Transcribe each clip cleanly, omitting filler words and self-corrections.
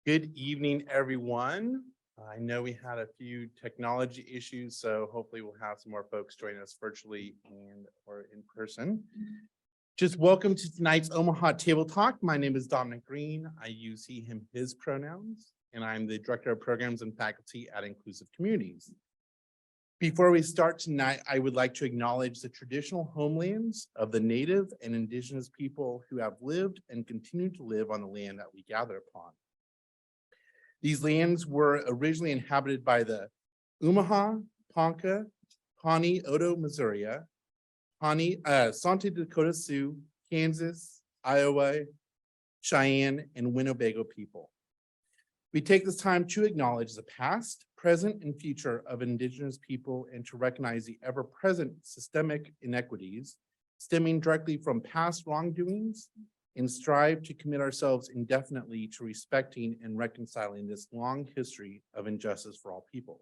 Good evening, everyone. I know we had a few technology issues, so hopefully we'll have some more folks join us virtually and or in person. Just welcome to tonight's Omaha Table Talk. My name is Dominic Green. I use he, him, his pronouns, and I'm the Director of Programs and Faculty at Inclusive Communities. Before we start tonight, I would like to acknowledge the traditional homelands of the Native and Indigenous people who have lived and continue to live on the land that we gather upon. These lands were originally inhabited by the Omaha, Ponca, Pawnee, Oto, Missouri, Santa Dakota Sioux, Kansas, Iowa, Cheyenne, and Winnebago people. We take this time to acknowledge the past, present, and future of Indigenous people and to recognize the ever-present systemic inequities stemming directly from past wrongdoings and strive to commit ourselves indefinitely to respecting and reconciling this long history of injustice for all people.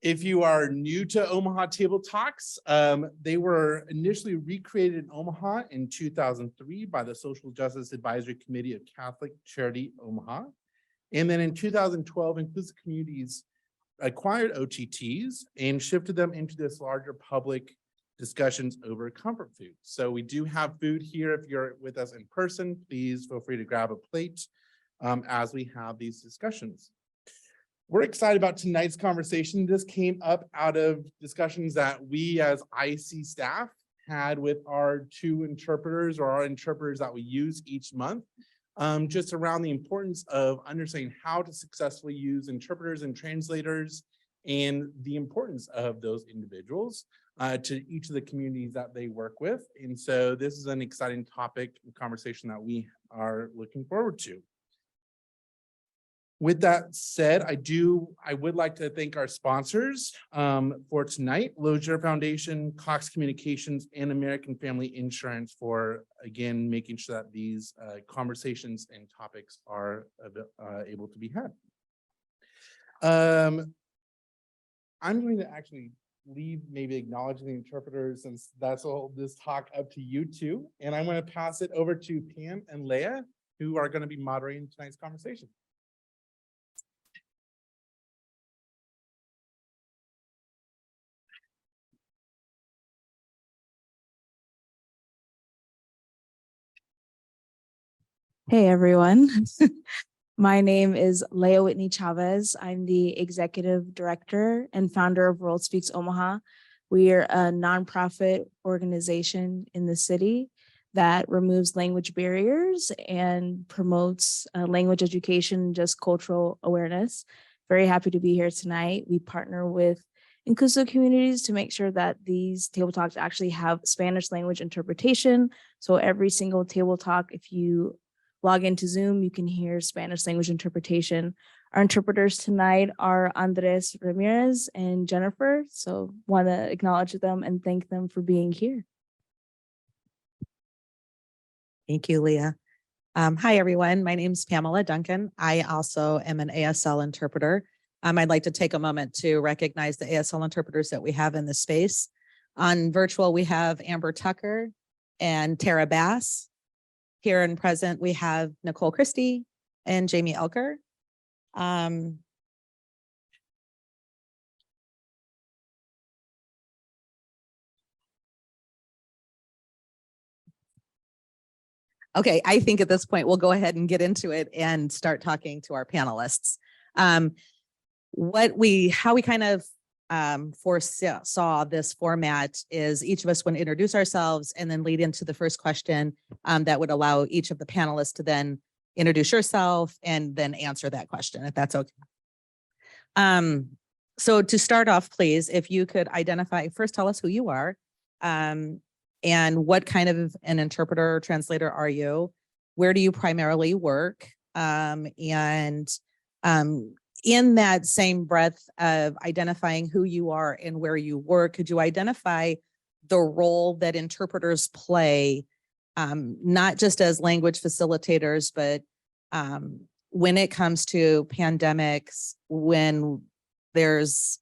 If you are new to Omaha Table Talks, they were initially recreated in Omaha in 2003 by the Social Justice Advisory Committee of Catholic Charity Omaha. And then in 2012, Inclusive Communities acquired OTTs and shifted them into this larger public discussions over comfort food. So we do have food here. If you're with us in person, please feel free to grab a plate as we have these discussions. We're excited about tonight's conversation. This came up out of discussions that we as IC staff had with our two interpreters or our interpreters that we use each month, just around the importance of understanding how to successfully use interpreters and translators and the importance of those individuals to each of the communities that they work with. And so this is an exciting topic and conversation that we are looking forward to. With that said, I would like to thank our sponsors for tonight, Lozier Foundation, Cox Communications, and American Family Insurance for, again, making sure that these conversations and topics are able to be had. I'm going to actually leave maybe acknowledging the interpreters since that's all this talk up to you two. And I'm going to pass it over to Pam and Leah, who are going to be moderating tonight's conversation. Hey everyone, my name is Leah Whitney Chavez. I'm the Executive Director and founder of World Speaks Omaha. We are a nonprofit organization in the city that removes language barriers and promotes language education, just cultural awareness. Very happy to be here tonight. We partner with Inclusive Communities to make sure that these table talks actually have Spanish language interpretation. So every single table talk, if you log into Zoom, you can hear Spanish language interpretation. Our interpreters tonight are Andres Ramirez and Jennifer. So want to acknowledge them and thank them for being here. Thank you, Leah. Hi, everyone. My name is Pamela Duncan. I also am an ASL interpreter. I'd like to take a moment to recognize the ASL interpreters that we have in the space. On virtual, we have Amber Tucker and Tara Bass. Here and present, we have Nicole Christie and Jamie Elker. Okay, I think at this point, we'll go ahead and get into it and start talking to our panelists. How we kind of foresaw this format is each of us would introduce ourselves and then lead into the first question that would allow each of the panelists to then introduce yourself and then answer that question, if that's okay. So to start off, please, if you could identify, first tell us who you are and what kind of an interpreter or translator are you? Where do you primarily work? In that same breath of identifying who you are and where you work, could you identify the role that interpreters play, not just as language facilitators, but when it comes to pandemics, when there's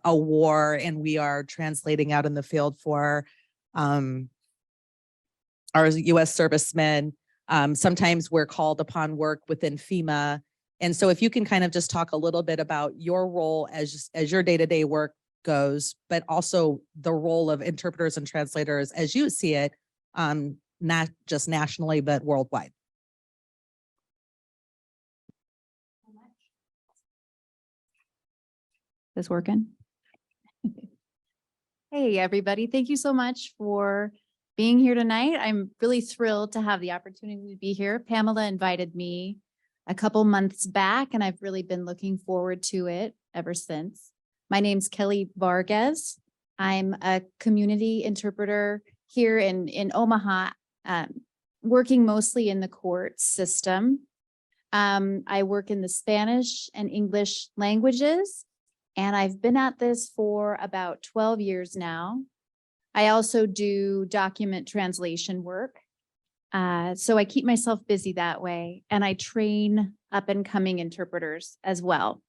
a war and we are translating out in the field for our U.S. servicemen, Sometimes we're called upon work within FEMA. And so if you can kind of just talk a little bit about your role as your day-to-day work goes, but also the role of interpreters and translators as you see it, not just nationally, but worldwide. This working? Hey, everybody. Thank you so much for being here tonight. I'm really thrilled to have the opportunity to be here. Pamela invited me a couple months back, and I've really been looking forward to it ever since. My name's Kelly Varguez. I'm a community interpreter here in Omaha, working mostly in the court system. I work in the Spanish and English languages, and I've been at this for about 12 years now. I also do document translation work. So I keep myself busy that way, and I train up and coming interpreters as well.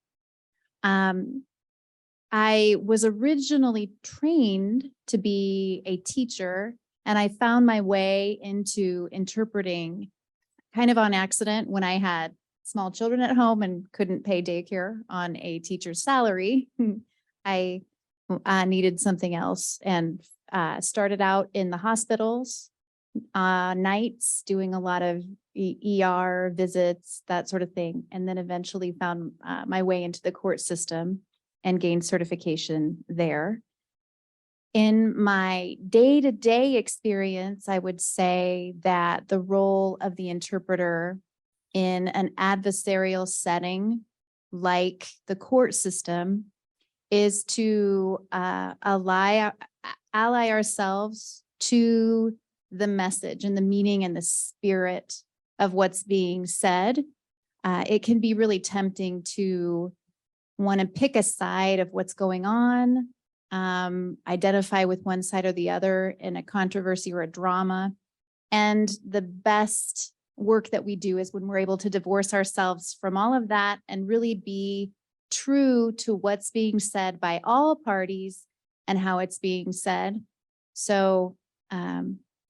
I was originally trained to be a teacher, and I found my way into interpreting kind of on accident when I had small children at home and couldn't pay daycare on a teacher's salary. I needed something else and started out in the hospitals, nights, doing a lot of ER visits, that sort of thing. And then eventually found my way into the court system and gained certification there. In my day-to-day experience, I would say that the role of the interpreter in an adversarial setting like the court system is to ally ourselves to the message and the meaning and the spirit of what's being said. It can be really tempting to want to pick a side of what's going on, identify with one side or the other in a controversy or a drama. And the best work that we do is when we're able to divorce ourselves from all of that and really be true to what's being said by all parties and how it's being said. So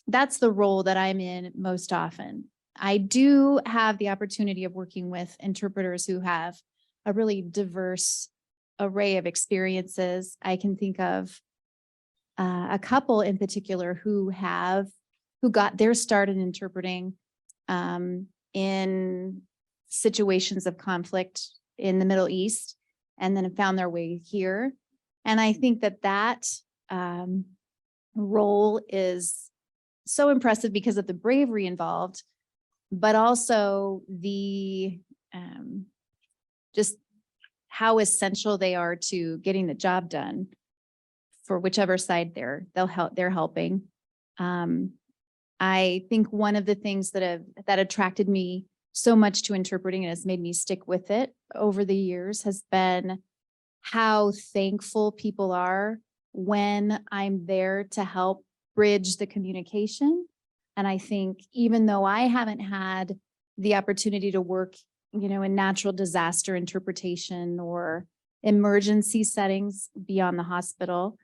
that's the role that I'm in most often. I do have the opportunity of working with interpreters who have a really diverse array of experiences. I can think of a couple in particular who got their start in interpreting in situations of conflict in the Middle East, and then found their way here. And I think that role is so impressive because of the bravery involved, but also the just how essential they are to getting the job done for whichever side they're helping. I think one of the things that attracted me so much to interpreting and has made me stick with it over the years has been how thankful people are when I'm there to help bridge the communication. And I think even though I haven't had the opportunity to work, in natural disaster interpretation or emergency settings beyond the hospital,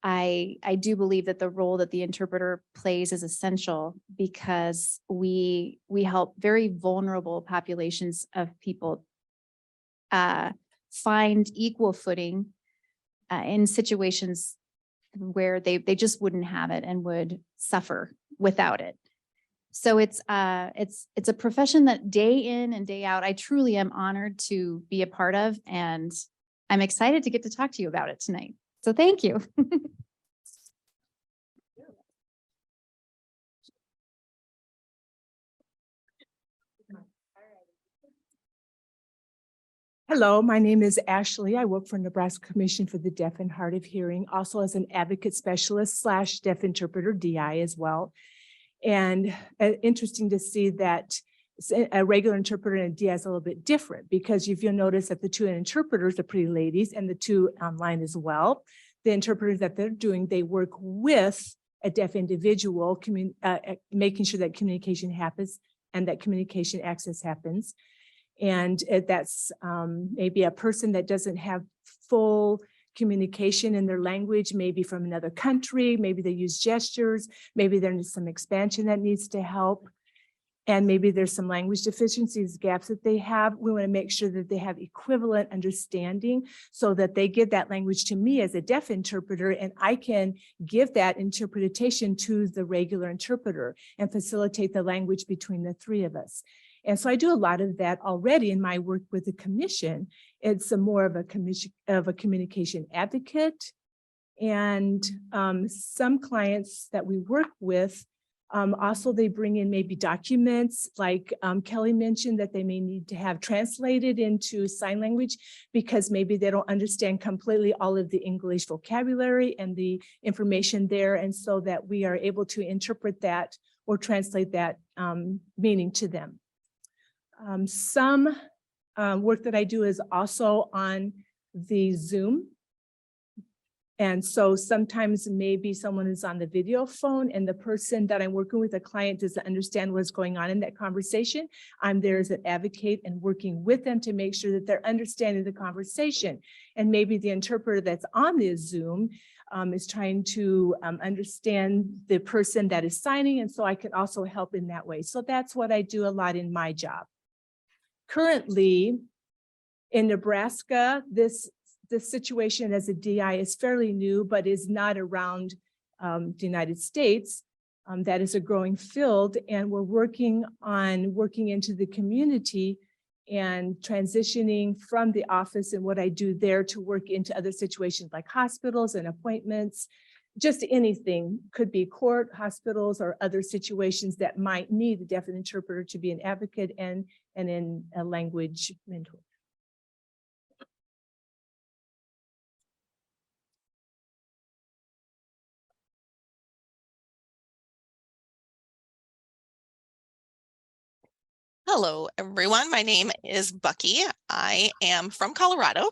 I do believe that the role that the interpreter plays is essential because we help very vulnerable populations of people find equal footing in situations where they just wouldn't have it and would suffer without it. So it's a profession that day in and day out, I truly am honored to be a part of, and I'm excited to get to talk to you about it tonight. So thank you. Hello, my name is Ashley. I work for Nebraska Commission for the Deaf and Hard of Hearing, also as an advocate specialist / deaf interpreter, DI as well. And interesting to see that a regular interpreter and a DI is a little bit different, because if you'll notice that the two interpreters are pretty ladies, and the two online as well. The interpreters that they're doing, they work with a deaf individual, making sure that communication happens and that communication access happens. And that's maybe a person that doesn't have full communication in their language, maybe from another country, maybe they use gestures, maybe there's some expansion that needs to help. and maybe there's some language deficiencies, gaps that they have. We want to make sure that they have equivalent understanding so that they give that language to me as a deaf interpreter, and I can give that interpretation to the regular interpreter and facilitate the language between the three of us. And so I do a lot of that already in my work with the commission. It's more of a communication advocate. And some clients that we work with, also they bring in maybe documents like Kelly mentioned that they may need to have translated into sign language because maybe they don't understand completely all of the English vocabulary and the information there. And so that we are able to interpret that or translate that meaning to them. Some work that I do is also on the Zoom. And so sometimes maybe someone is on the video phone and the person that I'm working with, the client, doesn't understand what's going on in that conversation. I'm there as an advocate and working with them to make sure that they're understanding the conversation. And maybe the interpreter that's on the Zoom is trying to understand the person that is signing. And so I can also help in that way. So that's what I do a lot in my job. Currently in Nebraska, this situation as a DI is fairly new, but is not around the United States. That is a growing field, and we're working into the community and transitioning from the office and what I do there to work into other situations like hospitals and appointments, just anything, could be court, hospitals, or other situations that might need a deaf interpreter to be an advocate and in a language mentor. Hello, everyone. My name is Bucky. I am from Colorado,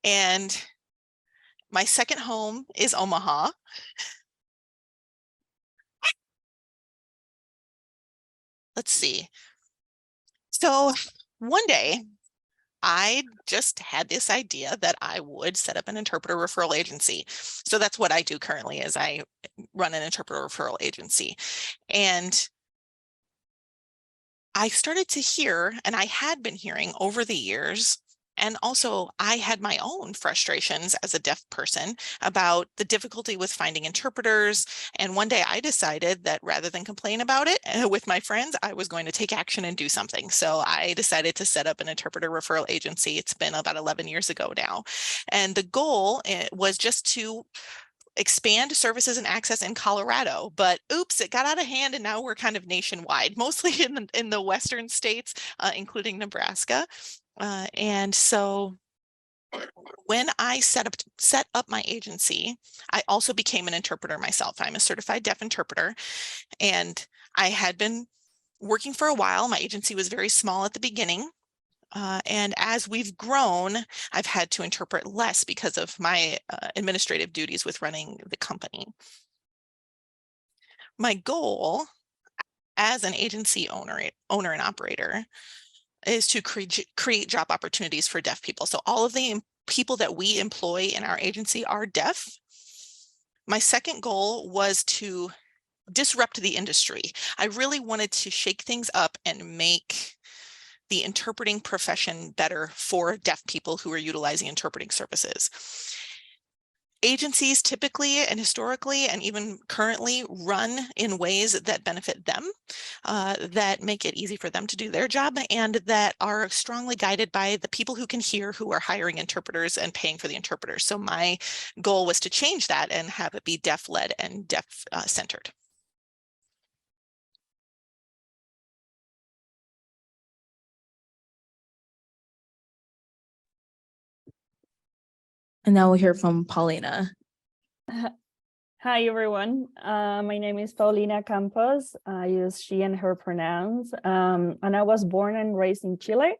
and my second home is Omaha. Let's see. So one day, I just had this idea that I would set up an interpreter referral agency. So that's what I do currently, is I run an interpreter referral agency. And I started to hear, and I had been hearing over the years, and also I had my own frustrations as a deaf person about the difficulty with finding interpreters. And one day I decided that rather than complain about it with my friends, I was going to take action and do something. So I decided to set up an interpreter referral agency. It's been about 11 years ago now. And the goal was just to expand services and access in Colorado, but oops, it got out of hand, and now we're kind of nationwide, mostly in the western states, including Nebraska. And so when I set up my agency, I also became an interpreter myself. I'm a certified deaf interpreter, and I had been working for a while. My agency was very small at the beginning. And as we've grown, I've had to interpret less because of my administrative duties with running the company. My goal as an agency owner and operator is to create job opportunities for deaf people. So all of the people that we employ in our agency are deaf. My second goal was to disrupt the industry. I really wanted to shake things up and make the interpreting profession better for deaf people who are utilizing interpreting services. Agencies typically and historically and even currently run in ways that benefit them, that make it easy for them to do their job, and that are strongly guided by the people who can hear, who are hiring interpreters and paying for the interpreters. So my goal was to change that and have it be deaf-led and deaf-centered. And now we'll hear from Paulina. Hi, everyone. My name is Paulina Campos. I use she and her pronouns. And I was born and raised in Chile.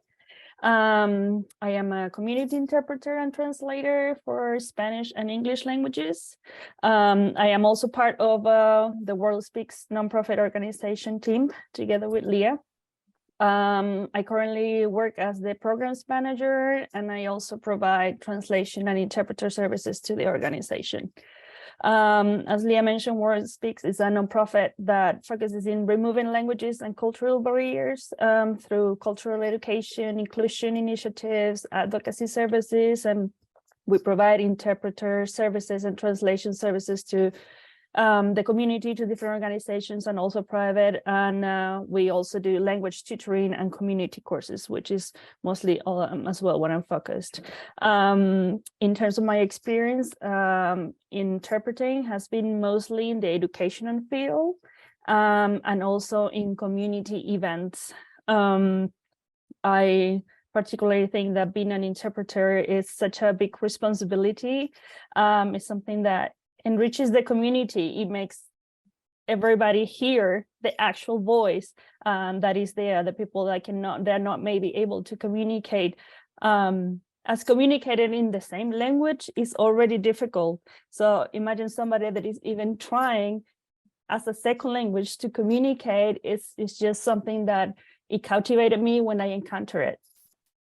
I am a community interpreter and translator for Spanish and English languages. I am also part of the World Speaks nonprofit organization team together with Leah. I currently work as the programs manager, and I also provide translation and interpreter services to the organization. As Leah mentioned, World Speaks is a nonprofit that focuses in removing languages and cultural barriers through cultural education, inclusion initiatives, advocacy services, and we provide interpreter services and translation services to the community, to different organizations, and also private. And we also do language tutoring and community courses, which is mostly as well what I'm focused. In terms of my experience, interpreting has been mostly in the educational field and also in community events. I particularly think that being an interpreter is such a big responsibility. It's something that enriches the community. It makes everybody hear the actual voice that is there, the people that they're not maybe able to communicate as communicated in the same language is already difficult. So imagine somebody that is even trying as a second language to communicate. It's just something that it captivated me when I encountered it.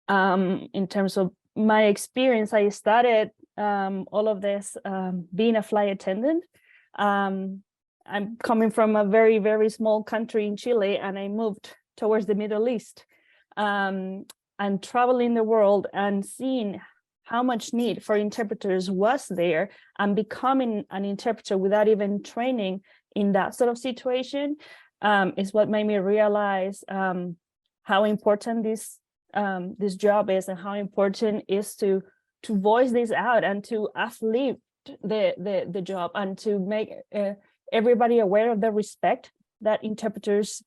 In terms of my experience, I started all of this being a flight attendant. I'm coming from a very, very small country in Chile, and I moved towards the Middle East and traveling the world and seeing how much need for interpreters was there, and becoming an interpreter without even training in that sort of situation is what made me realize how important this job is, and how important it is to voice this out and to uplift the job, and to make everybody aware of the respect that interpreters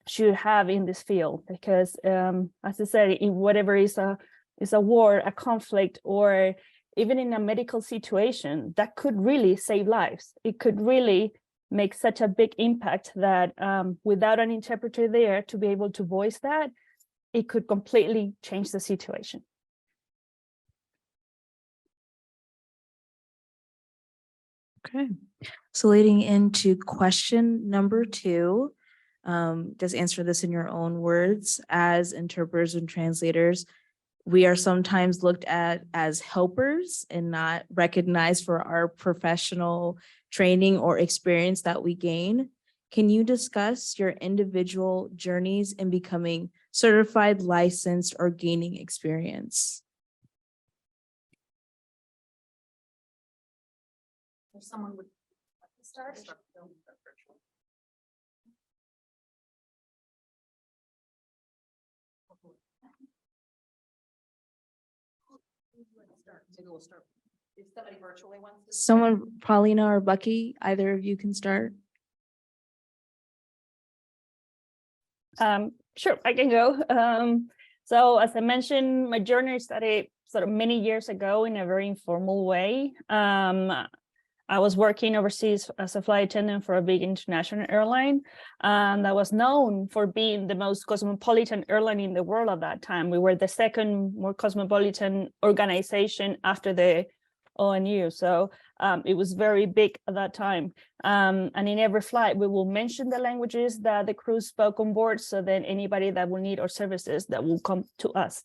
should have in this field. Because as I said, in whatever is a war, a conflict, or even in a medical situation, that could really save lives. It could really make such a big impact that without an interpreter there to be able to voice that, it could completely change the situation. Okay, so leading into question number 2, just answer this in your own words. As interpreters and translators, we are sometimes looked at as helpers and not recognized for our professional training or experience that we gain. Can you discuss your individual journeys in becoming certified, licensed, or gaining experience? If someone would start. Maybe we'll start. If somebody virtually wants to. Someone, Paulina or Bucky, either of you can start. Sure, I can go. So as I mentioned, my journey started sort of many years ago in a very informal way. I was working overseas as a flight attendant for a big international airline, and I was known for being the most cosmopolitan airline in the world at that time. We were the second more cosmopolitan organization after the ONU. So it was very big at that time. And in every flight, we will mention the languages that the crew spoke on board, so then anybody that will need our services that will come to us.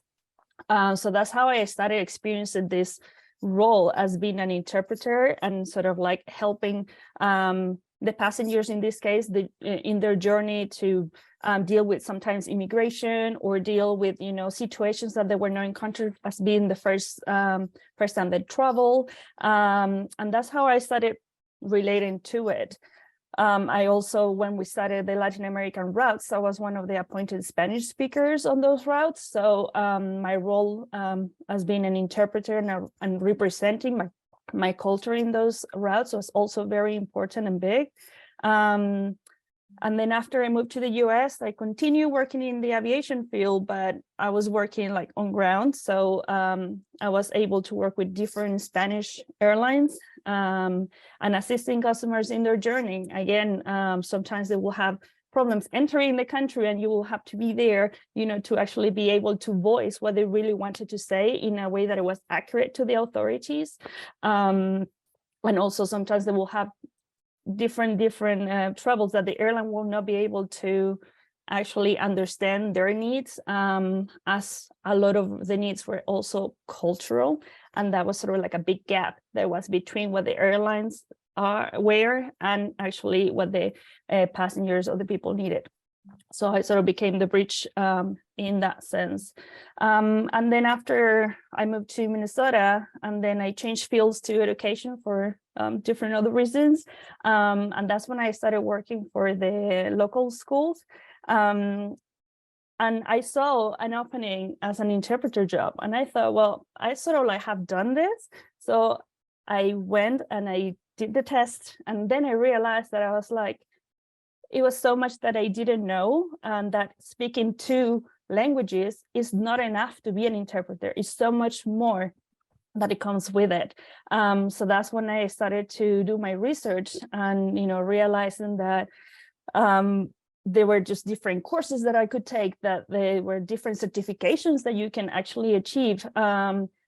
So that's how I started experiencing this role as being an interpreter, and sort of like helping the passengers in this case in their journey to deal with sometimes immigration, or deal with situations that they were not encountered as being the first time they travel, and that's how I started relating to it. I also, when we started the Latin American routes, I was one of the appointed Spanish speakers on those routes. So my role as being an interpreter and representing my culture in those routes was also very important and big. And then after I moved to the US, I continued working in the aviation field, but I was working like on ground. So I was able to work with different Spanish airlines and assisting customers in their journey. Again, sometimes they will have problems entering the country, and you will have to be there, to actually be able to voice what they really wanted to say in a way that it was accurate to the authorities. And also sometimes they will have different troubles that the airline will not be able to actually understand their needs, as a lot of the needs were also cultural. And that was sort of like a big gap that was between what the airlines were and actually what the passengers or the people needed. So I sort of became the bridge in that sense. And then after I moved to Minnesota, and then I changed fields to education for different other reasons. And that's when I started working for the local schools. And I saw an opening as an interpreter job. And I thought, well, I sort of like have done this. So I went and I did the test. And then I realized that I was like, it was so much that I didn't know, and that speaking two languages is not enough to be an interpreter. It's so much more that it comes with it. So that's when I started to do my research and, realizing that there were just different courses that I could take, that there were different certifications that you can actually achieve,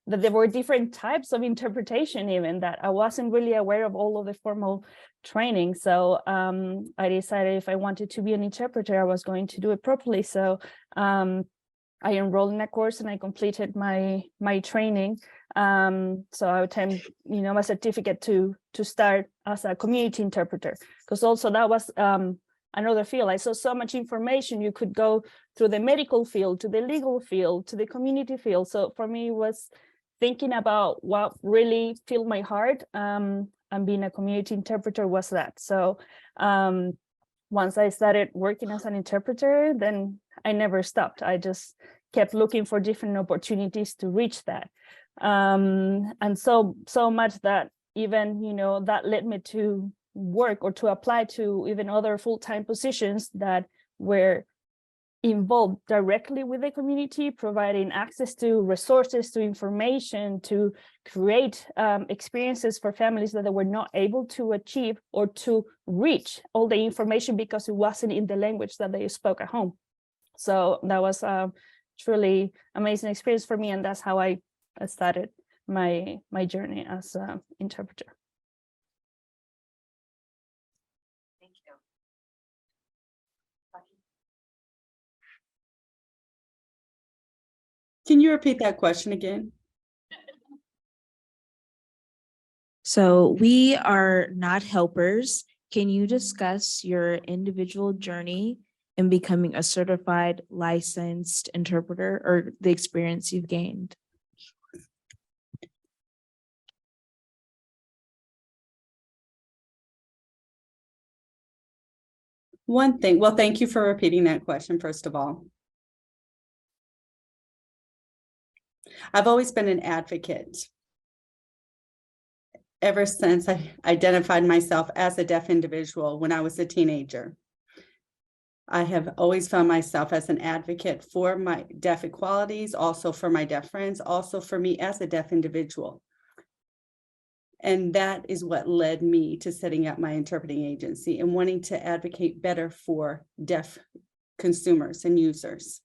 that there were different types of interpretation, even that I wasn't really aware of all of the formal training. So I decided if I wanted to be an interpreter, I was going to do it properly. So I enrolled in a course and I completed my training. So I obtained, a certificate to start as a community interpreter, because also that was another field. I saw so much information. You could go through the medical field, to the legal field, to the community field. So for me, it was thinking about what really filled my heart, and being a community interpreter was that. So once I started working as an interpreter, then I never stopped. I just kept looking for different opportunities to reach that. And so much that even, that led me to work or to apply to even other full-time positions that were involved directly with the community, providing access to resources, to information, to create experiences for families that they were not able to achieve or to reach all the information because it wasn't in the language that they spoke at home. So that was a truly amazing experience for me, and that's how I started my journey as an interpreter. Thank you. Can you repeat that question again? So we are not helpers. Can you discuss your individual journey in becoming a certified licensed interpreter, or the experience you've gained? One thing, well, thank you for repeating that question, first of all. I've always been an advocate ever since I identified myself as a deaf individual when I was a teenager. I have always found myself as an advocate for my deaf equalities, also for my deaf friends, also for me as a deaf individual. And that is what led me to setting up my interpreting agency and wanting to advocate better for deaf consumers and users.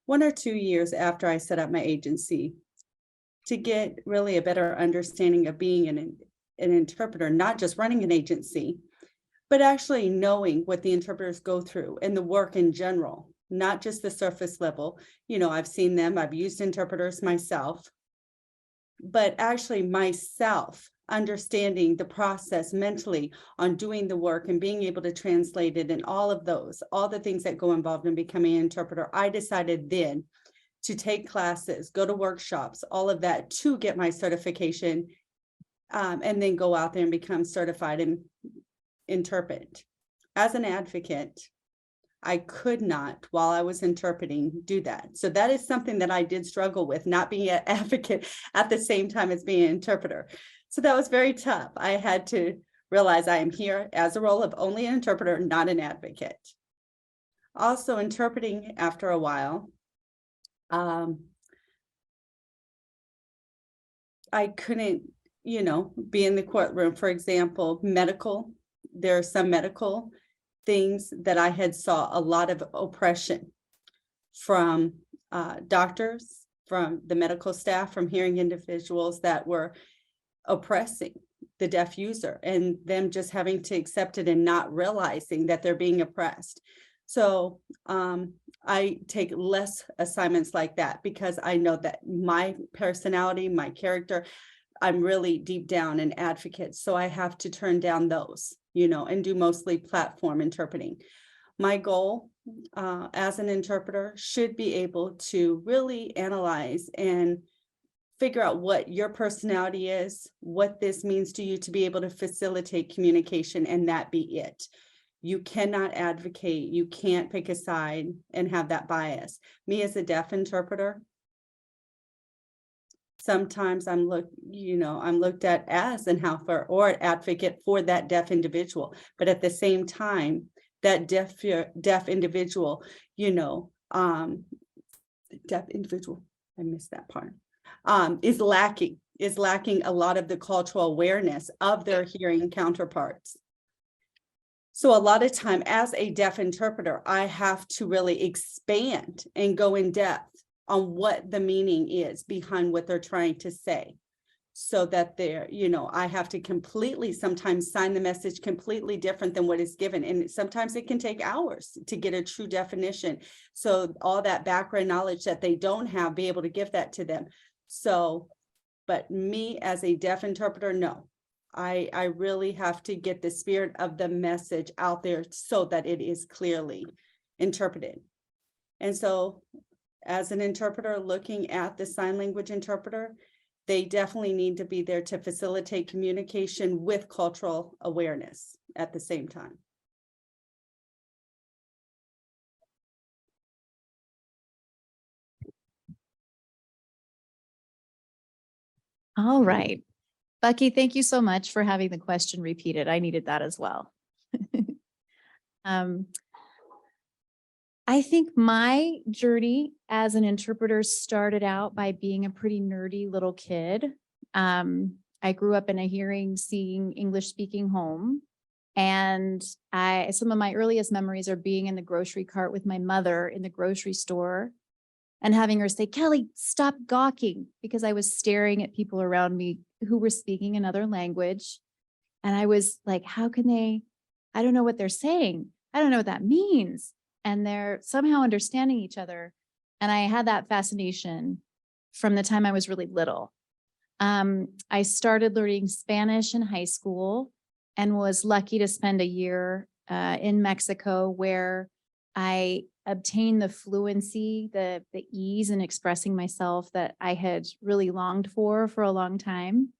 1 or 2 years after I set up my agency, to get really a better understanding of being an interpreter, not just running an agency, but actually knowing what the interpreters go through and the work in general, not just the surface level. I've seen them, I've used interpreters myself, but actually myself understanding the process mentally on doing the work and being able to translate it and all the things that go involved in becoming an interpreter. I decided then to take classes, go to workshops, all of that to get my certification, and then go out there and become certified and interpret. As an advocate, I could not, while I was interpreting, do that. So that is something that I did struggle with, not being an advocate at the same time as being an interpreter. So that was very tough. I had to realize I am here as a role of only an interpreter, not an advocate. Also, interpreting after a while, I couldn't, be in the courtroom. For example, medical, there are some medical things that I had saw a lot of oppression from doctors, from the medical staff, from hearing individuals that were oppressing the deaf user and them just having to accept it and not realizing that they're being oppressed. So I take less assignments like that because I know that my personality, my character, I'm really deep down an advocate. So I have to turn down those, and do mostly platform interpreting. My goal as an interpreter should be able to really analyze and figure out what your personality is, what this means to you to be able to facilitate communication, and that be it. You cannot advocate, you can't pick a side and have that bias. Me as a deaf interpreter, sometimes I'm looked at as an helper or an advocate for that deaf individual. But at the same time, that deaf individual, deaf individual, I missed that part, is lacking a lot of the cultural awareness of their hearing counterparts. So a lot of time as a deaf interpreter, I have to really expand and go in depth on what the meaning is behind what they're trying to say. So that I have to completely sometimes sign the message completely different than what is given. And sometimes it can take hours to get a true definition. So all that background knowledge that they don't have, be able to give that to them. So, but me as a deaf interpreter, no, I really have to get the spirit of the message out there so that it is clearly interpreted. And so as an interpreter looking at the sign language interpreter, they definitely need to be there to facilitate communication with cultural awareness at the same time. All right. Bucky, thank you so much for having the question repeated. I needed that as well. I think my journey as an interpreter started out by being a pretty nerdy little kid. I grew up in a hearing, seeing, English speaking home. And some of my earliest memories are being in the grocery cart with my mother in the grocery store and having her say, "Kelly, stop gawking," because I was staring at people around me who were speaking another language. And I was like, how can they, I don't know what they're saying. I don't know what that means. And they're somehow understanding each other. And I had that fascination from the time I was really little. I started learning Spanish in high school and was lucky to spend a year in Mexico where I obtained the fluency, the ease in expressing myself that I had really longed for a long time.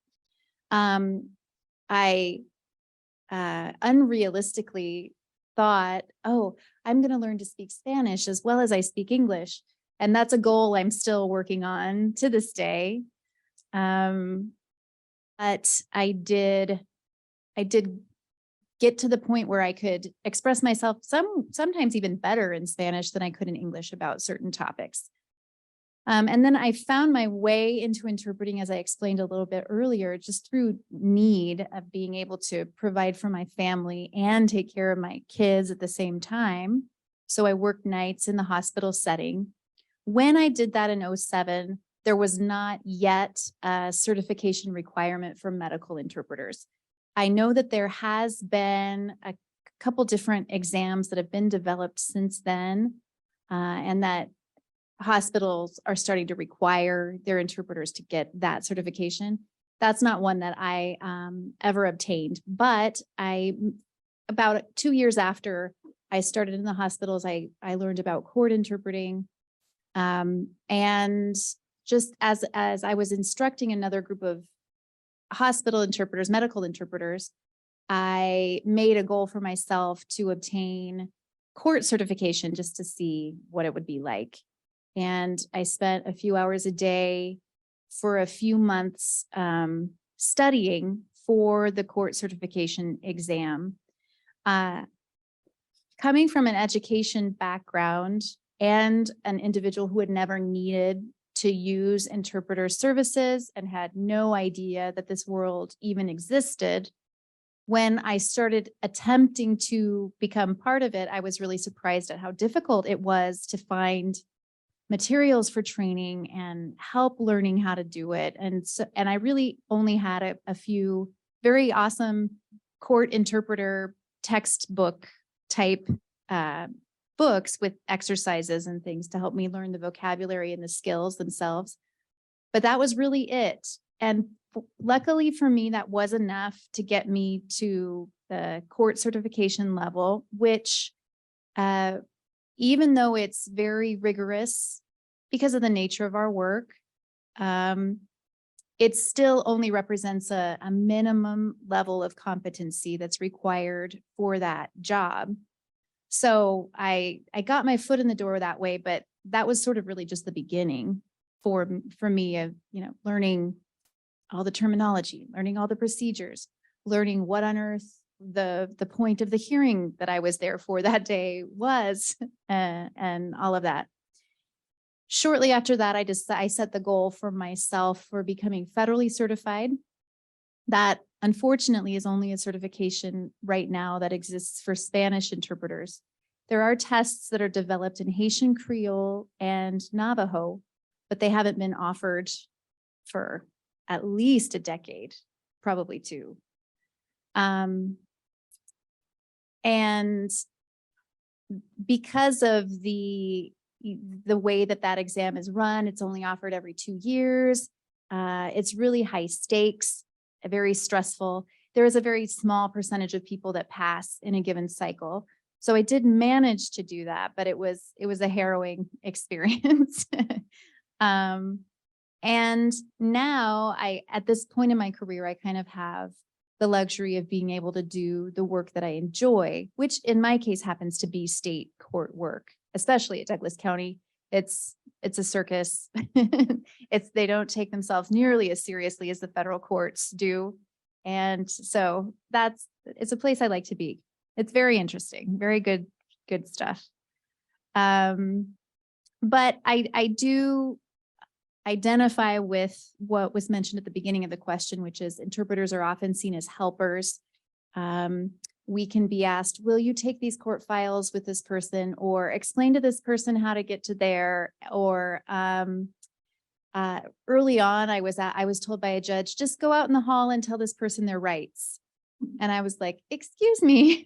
I unrealistically thought, oh, I'm going to learn to speak Spanish as well as I speak English. And that's a goal I'm still working on to this day. But I did get to the point where I could express myself sometimes even better in Spanish than I could in English about certain topics. And then I found my way into interpreting, as I explained a little bit earlier, just through need of being able to provide for my family and take care of my kids at the same time. So I worked nights in the hospital setting. When I did that in 2007, there was not yet a certification requirement for medical interpreters. I know that there has been a couple different exams that have been developed since then, and that hospitals are starting to require their interpreters to get that certification. That's not one that I ever obtained, but about 2 years after I started in the hospitals, I learned about court interpreting. And just as I was instructing another group of hospital interpreters, medical interpreters, I made a goal for myself to obtain court certification just to see what it would be like. And I spent a few hours a day for a few months studying for the court certification exam. Coming from an education background and an individual who had never needed to use interpreter services and had no idea that this world even existed, when I started attempting to become part of it, I was really surprised at how difficult it was to find materials for training and help learning how to do it. And I really only had a few very awesome court interpreter textbook type books with exercises and things to help me learn the vocabulary and the skills themselves. But that was really it. And luckily for me, that was enough to get me to the court certification level, which even though it's very rigorous because of the nature of our work, it still only represents a minimum level of competency that's required for that job. So I got my foot in the door that way, but that was sort of really just the beginning for me of, learning all the terminology, learning all the procedures, learning what on earth the point of the hearing that I was there for that day was, and all of that. Shortly after that, I set the goal for myself for becoming federally certified. That unfortunately is only a certification right now that exists for Spanish interpreters. There are tests that are developed in Haitian Creole and Navajo, but they haven't been offered for at least a decade, probably two. And because of the way that exam is run, it's only offered every 2 years. It's really high stakes, very stressful. There is a very small percentage of people that pass in a given cycle. So I did manage to do that, but it was a harrowing experience. And now at this point in my career, I kind of have the luxury of being able to do the work that I enjoy, which in my case happens to be state court work, especially at Douglas County. It's a circus. They don't take themselves nearly as seriously as the federal courts do. And so it's a place I like to be. It's very interesting, very good stuff. But I do identify with what was mentioned at the beginning of the question, which is interpreters are often seen as helpers. We can be asked, will you take these court files with this person, or explain to this person how to get to there? Or early on, I was told by a judge, just go out in the hall and tell this person their rights. And I was like, excuse me,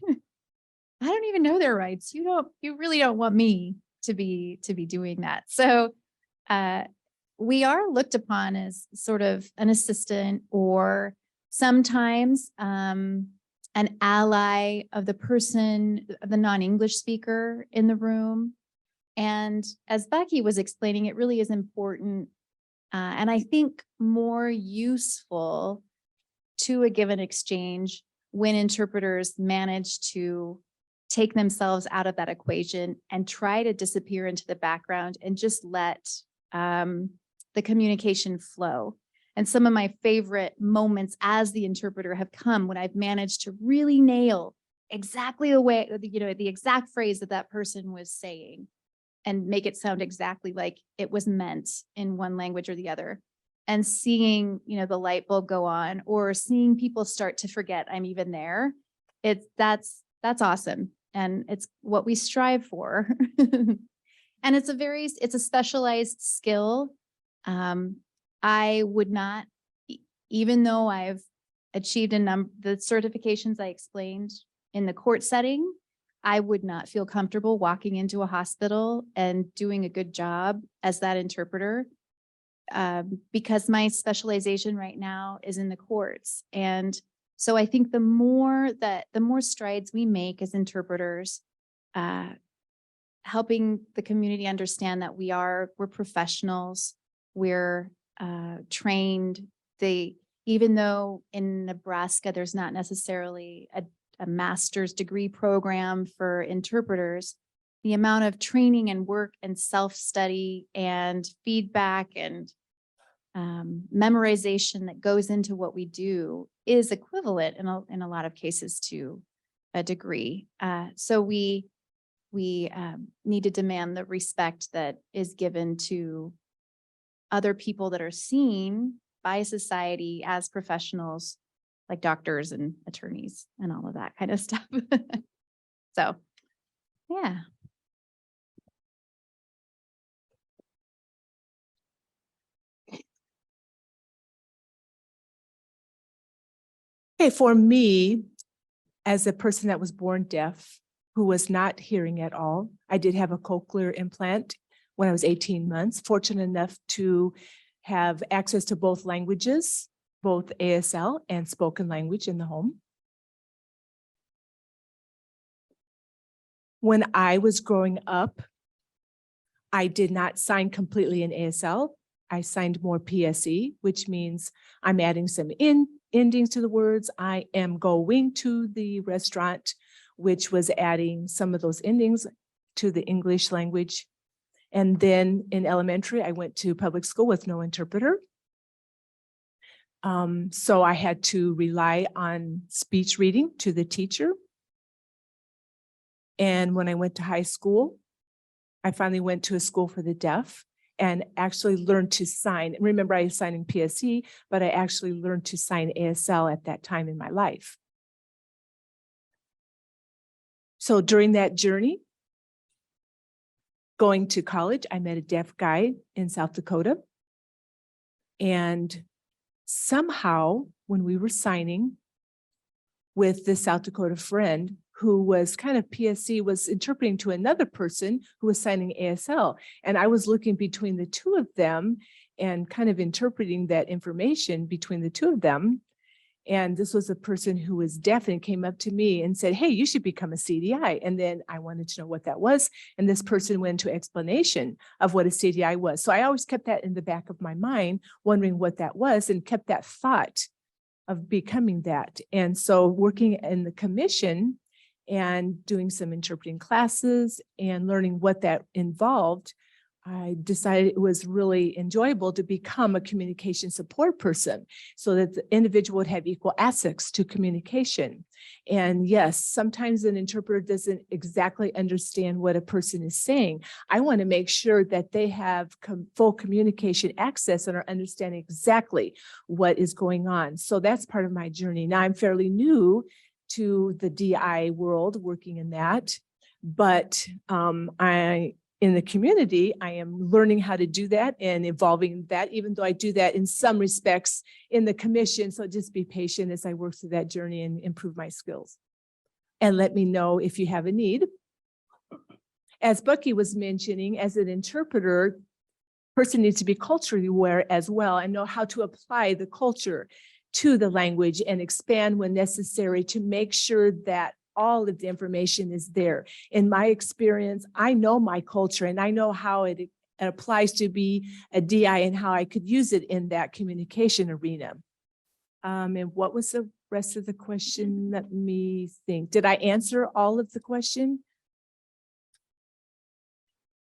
I don't even know their rights. You really don't want me to be doing that. So we are looked upon as sort of an assistant, or sometimes an ally of the person, the non-English speaker in the room. And as Becky was explaining, it really is important, and I think more useful to a given exchange when interpreters manage to take themselves out of that equation and try to disappear into the background and just let the communication flow. And some of my favorite moments as the interpreter have come when I've managed to really nail exactly the exact phrase that person was saying and make it sound exactly like it was meant in one language or the other. And seeing, the light bulb go on, or seeing people start to forget I'm even there. That's awesome. And it's what we strive for. And it's a specialized skill. I would not, even though I've achieved the certifications I explained in the court setting, I would not feel comfortable walking into a hospital and doing a good job as that interpreter, because my specialization right now is in the courts. And so I think the more strides we make as interpreters, helping the community understand that we're professionals, we're trained. Even though in Nebraska there's not necessarily a master's degree program for interpreters, the amount of training and work and self-study and feedback and memorization that goes into what we do is equivalent in a lot of cases to a degree. So we need to demand the respect that is given to other people that are seen by society as professionals, like doctors and attorneys and all of that kind of stuff. So, yeah. Okay, for me, as a person that was born deaf, who was not hearing at all. I did have a cochlear implant when I was 18 months, fortunate enough to have access to both languages, both ASL and spoken language in the home. When I was growing up, I did not sign completely in ASL. I signed more PSE, which means I'm adding some endings to the words. I am going to the restaurant, which was adding some of those endings to the English language. And then in elementary, I went to public school with no interpreter. So I had to rely on speech reading to the teacher. And when I went to high school, I finally went to a school for the deaf and actually learned to sign. Remember, I was signing PSE, but I actually learned to sign ASL at that time in my life. So during that journey, going to college, I met a deaf guy in South Dakota. And somehow, when we were signing with this South Dakota friend who was kind of PSC, was interpreting to another person who was signing ASL. And I was looking between the two of them and kind of interpreting that information between the two of them. And this was a person who was deaf and came up to me and said, hey, you should become a CDI. And then I wanted to know what that was. And this person went into explanation of what a CDI was. So I always kept that in the back of my mind, wondering what that was, and kept that thought of becoming that. And so working in the commission and doing some interpreting classes and learning what that involved, I decided it was really enjoyable to become a communication support person so that the individual would have equal access to communication. And yes, sometimes an interpreter doesn't exactly understand what a person is saying. I want to make sure that they have full communication access and are understanding exactly what is going on. So that's part of my journey. Now I'm fairly new to the DI world, working in that, but in the community, I am learning how to do that and evolving that, even though I do that in some respects in the commission. So just be patient as I work through that journey and improve my skills. And let me know if you have a need. As Bucky was mentioning, as an interpreter, person needs to be culturally aware as well and know how to apply the culture to the language and expand when necessary to make sure that all of the information is there. In my experience, I know my culture and I know how it applies to be a DI and how I could use it in that communication arena. And what was the rest of the question? Let me think. Did I answer all of the question?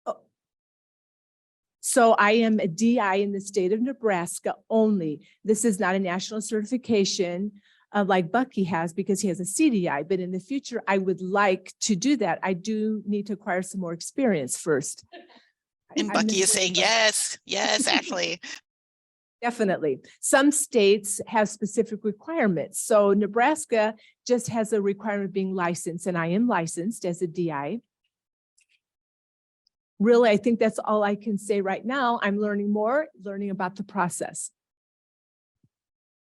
Oh. So I am a DI in the state of Nebraska only. This is not a national certification like Bucky has, because he has a CDI, but in the future, I would like to do that. I do need to acquire some more experience first. And Bucky is saying, yes, Ashley. Definitely. Some states have specific requirements. So Nebraska just has a requirement of being licensed, and I am licensed as a DI. Really, I think that's all I can say right now. I'm learning more, learning about the process.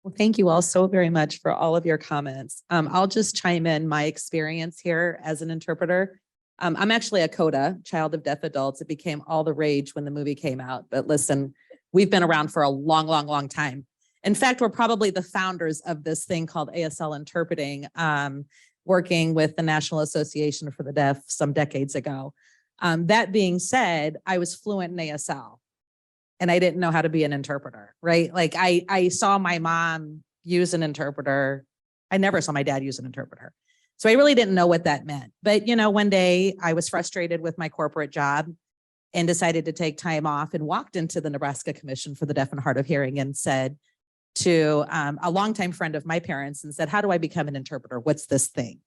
Well, thank you all so very much for all of your comments. I'll just chime in my experience here as an interpreter. I'm actually a CODA, child of deaf adults. It became all the rage when the movie came out. But listen, we've been around for a long, long, long time. In fact, we're probably the founders of this thing called ASL interpreting, working with the National Association for the Deaf some decades ago. That being said, I was fluent in ASL. And I didn't know how to be an interpreter, right? Like I saw my mom use an interpreter. I never saw my dad use an interpreter. So I really didn't know what that meant. But, you know, one day I was frustrated with my corporate job and decided to take time off and walked into the Nebraska Commission for the Deaf and Hard of Hearing and said to a longtime friend of my parents and said, how do I become an interpreter? What's this thing?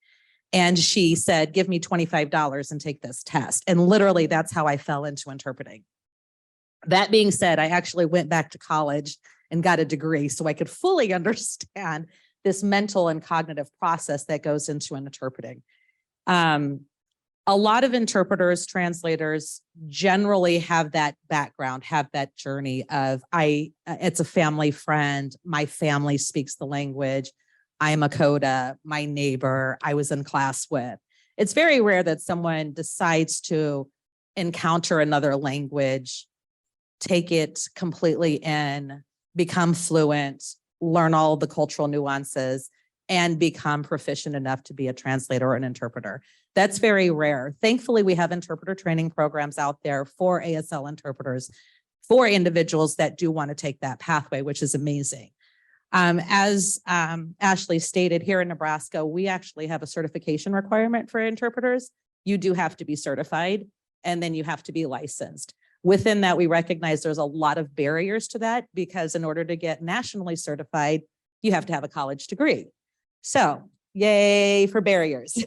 And she said, give me $25 and take this test. And literally that's how I fell into interpreting. That being said, I actually went back to college and got a degree so I could fully understand this mental and cognitive process that goes into interpreting. A lot of interpreters, translators generally have that background, have that journey of it's a family friend, my family speaks the language, I'm a CODA, my neighbor, I was in class with. It's very rare that someone decides to encounter another language, take it completely in, become fluent, learn all the cultural nuances, and become proficient enough to be a translator or an interpreter. That's very rare. Thankfully, we have interpreter training programs out there for ASL interpreters, for individuals that do want to take that pathway, which is amazing. As Ashley stated, here in Nebraska, we actually have a certification requirement for interpreters. You do have to be certified, and then you have to be licensed. Within that, we recognize there's a lot of barriers to that, because in order to get nationally certified, you have to have a college degree. So yay for barriers.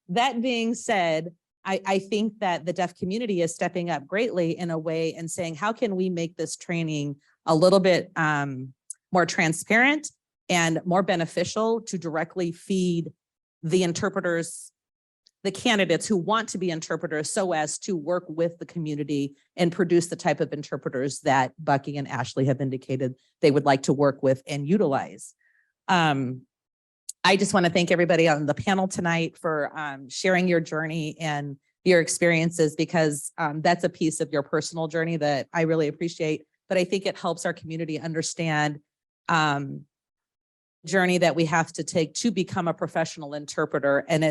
That being said, I think that the deaf community is stepping up greatly in a way and saying, how can we make this training a little bit more transparent and more beneficial to directly feed the interpreters, the candidates who want to be interpreters, so as to work with the community and produce the type of interpreters that Bucky and Ashley have indicated they would like to work with and utilize. I just want to thank everybody on the panel tonight for sharing your journey and your experiences, because that's a piece of your personal journey that I really appreciate, but I think it helps our community understand journey that we have to take to become a professional interpreter. And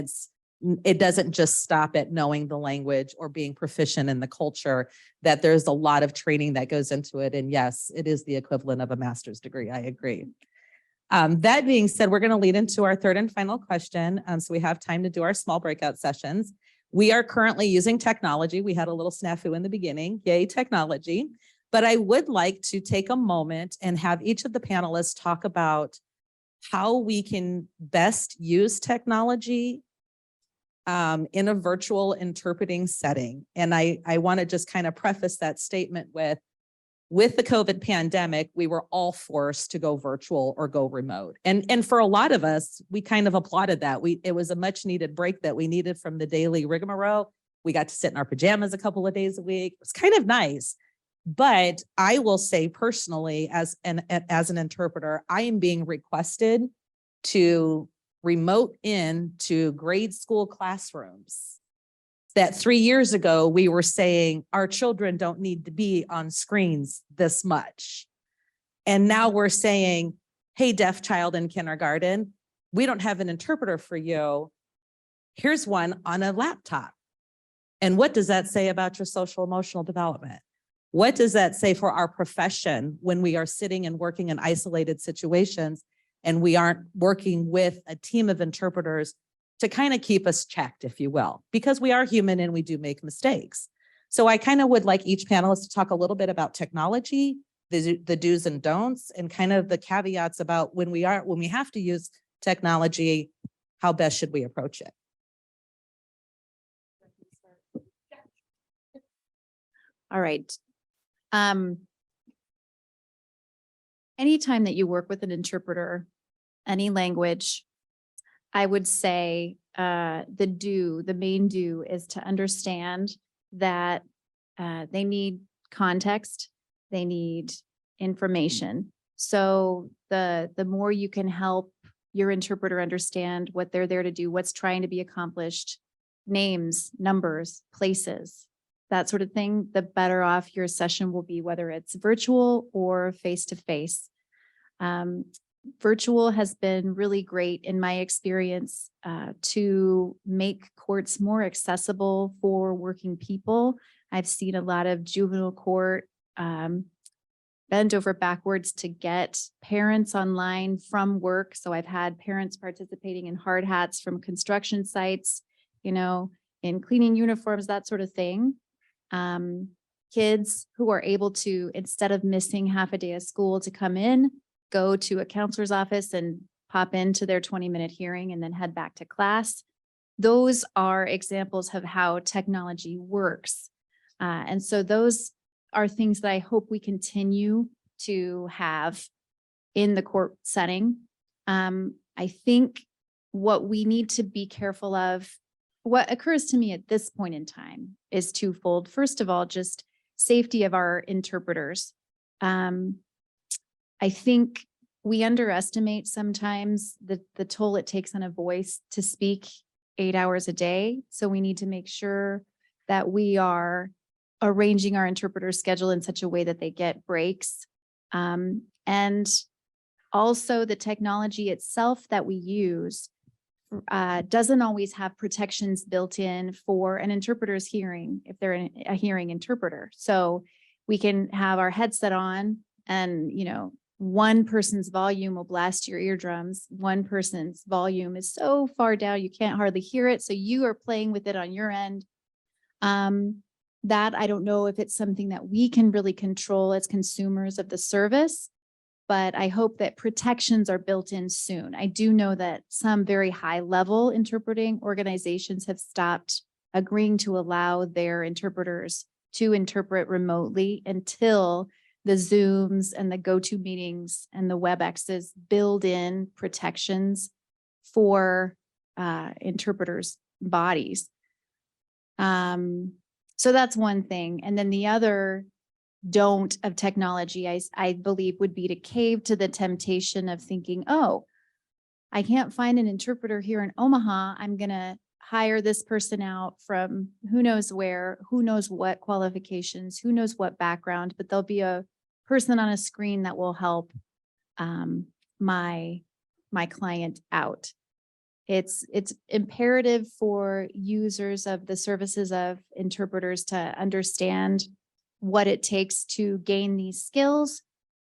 it doesn't just stop at knowing the language or being proficient in the culture, that there's a lot of training that goes into it. And yes, it is the equivalent of a master's degree. I agree. That being said, we're going to lead into our third and final question. So we have time to do our small breakout sessions. We are currently using technology. We had a little snafu in the beginning. Yay, technology. But I would like to take a moment and have each of the panelists talk about how we can best use technology in a virtual interpreting setting. And I want to just kind of preface that statement with the COVID pandemic, we were all forced to go virtual or go remote. And for a lot of us, we kind of applauded that. It was a much needed break that we needed from the daily rigmarole. We got to sit in our pajamas a couple of days a week. It was kind of nice. But I will say personally, as an interpreter, I am being requested to remote in to grade school classrooms that 3 years ago we were saying our children don't need to be on screens this much. And now we're saying, hey, deaf child in kindergarten, we don't have an interpreter for you. Here's one on a laptop. And what does that say about your social emotional development? What does that say for our profession when we are sitting and working in isolated situations and we aren't working with a team of interpreters to kind of keep us checked, if you will, because we are human and we do make mistakes. So I kind of would like each panelist to talk a little bit about technology, the do's and don'ts, and kind of the caveats about when we have to use technology, how best should we approach it? All right. Anytime that you work with an interpreter, any language, I would say the main do is to understand that they need context, they need information. So the more you can help your interpreter understand what they're there to do, what's trying to be accomplished, names, numbers, places, that sort of thing, the better off your session will be, whether it's virtual or face-to-face. Virtual has been really great in my experience to make courts more accessible for working people. I've seen a lot of juvenile court bend over backwards to get parents online from work. So I've had parents participating in hard hats from construction sites, you know, in cleaning uniforms, that sort of thing. Kids who are able to, instead of missing half a day of school, to come in, go to a counselor's office and pop into their 20-minute hearing and then head back to class. Those are examples of how technology works. And so those are things that I hope we continue to have in the court setting. I think what we need to be careful of, what occurs to me at this point in time, is twofold. First of all, just safety of our interpreters. I think we underestimate sometimes the toll it takes on a voice to speak 8 hours a day. So we need to make sure that we are arranging our interpreter schedule in such a way that they get breaks. And also the technology itself that we use doesn't always have protections built in for an interpreter's hearing if they're a hearing interpreter. So we can have our headset on and, you know, one person's volume will blast your eardrums. One person's volume is so far down, you can't hardly hear it. So you are playing with it on your end. That I don't know if it's something that we can really control as consumers of the service, but I hope that protections are built in soon. I do know that some very high level interpreting organizations have stopped agreeing to allow their interpreters to interpret remotely until the Zooms and the GoToMeetings and the WebExes build in protections for interpreters' bodies. So that's one thing. And then the other don't of technology, I believe, would be to cave to the temptation of thinking, oh, I can't find an interpreter here in Omaha. I'm going to hire this person out from who knows where, who knows what qualifications, who knows what background, but there'll be a person on a screen that will help my client out. It's imperative for users of the services of interpreters to understand what it takes to gain these skills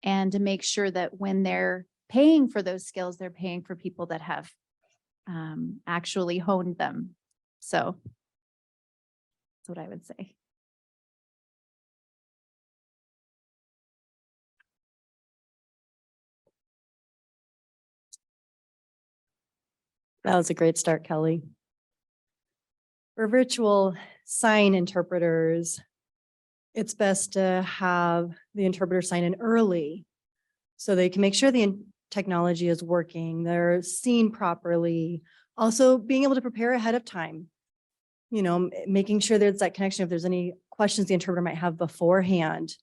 and to make sure that when they're paying for those skills, they're paying for people that have actually honed them. So that's what I would say. That was a great start, Kelly. For virtual sign interpreters, it's best to have the interpreter sign in early so they can make sure the technology is working, they're seen properly. Also being able to prepare ahead of time, you know, making sure there's that connection if there's any questions the interpreter might have beforehand,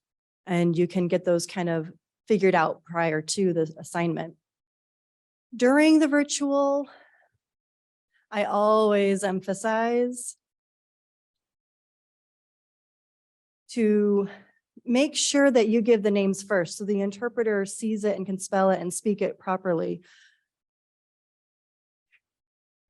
and you can get those kind of figured out prior to the assignment. During the virtual, I always emphasize to make sure that you give the names first so the interpreter sees it and can spell it and speak it properly.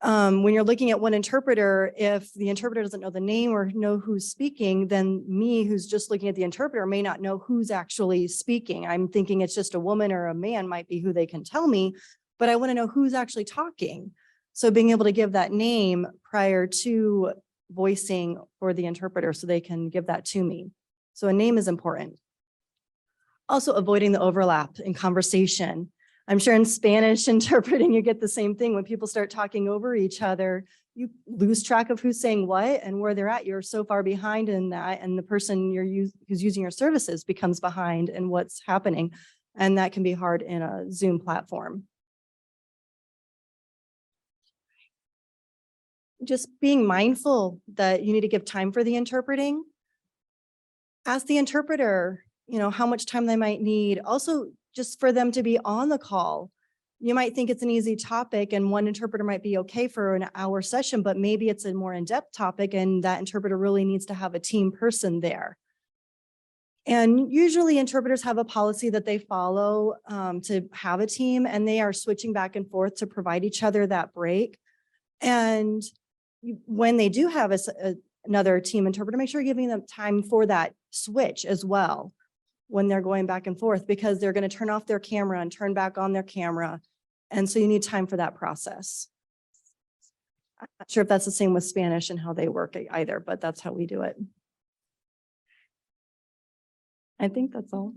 When you're looking at one interpreter, if the interpreter doesn't know the name or know who's speaking, then me, who's just looking at the interpreter, may not know who's actually speaking. I'm thinking it's just a woman or a man might be who they can tell me, but I want to know who's actually talking. So being able to give that name prior to voicing for the interpreter so they can give that to me. So a name is important. Also avoiding the overlap in conversation. I'm sure in Spanish interpreting, you get the same thing. When people start talking over each other, you lose track of who's saying what and where they're at. You're so far behind in that, and the person who's using your services becomes behind in what's happening. And that can be hard in a Zoom platform. Just being mindful that you need to give time for the interpreting. Ask the interpreter, you know, how much time they might need. Also, just for them to be on the call. You might think it's an easy topic and one interpreter might be okay for an hour session, but maybe it's a more in-depth topic and that interpreter really needs to have a team person there. And usually interpreters have a policy that they follow to have a team, and they are switching back and forth to provide each other that break. And when they do have another team interpreter, make sure you're giving them time for that switch as well when they're going back and forth, because they're going to turn off their camera and turn back on their camera. And so you need time for that process. I'm not sure if that's the same with Spanish and how they work either, but that's how we do it. I think that's all.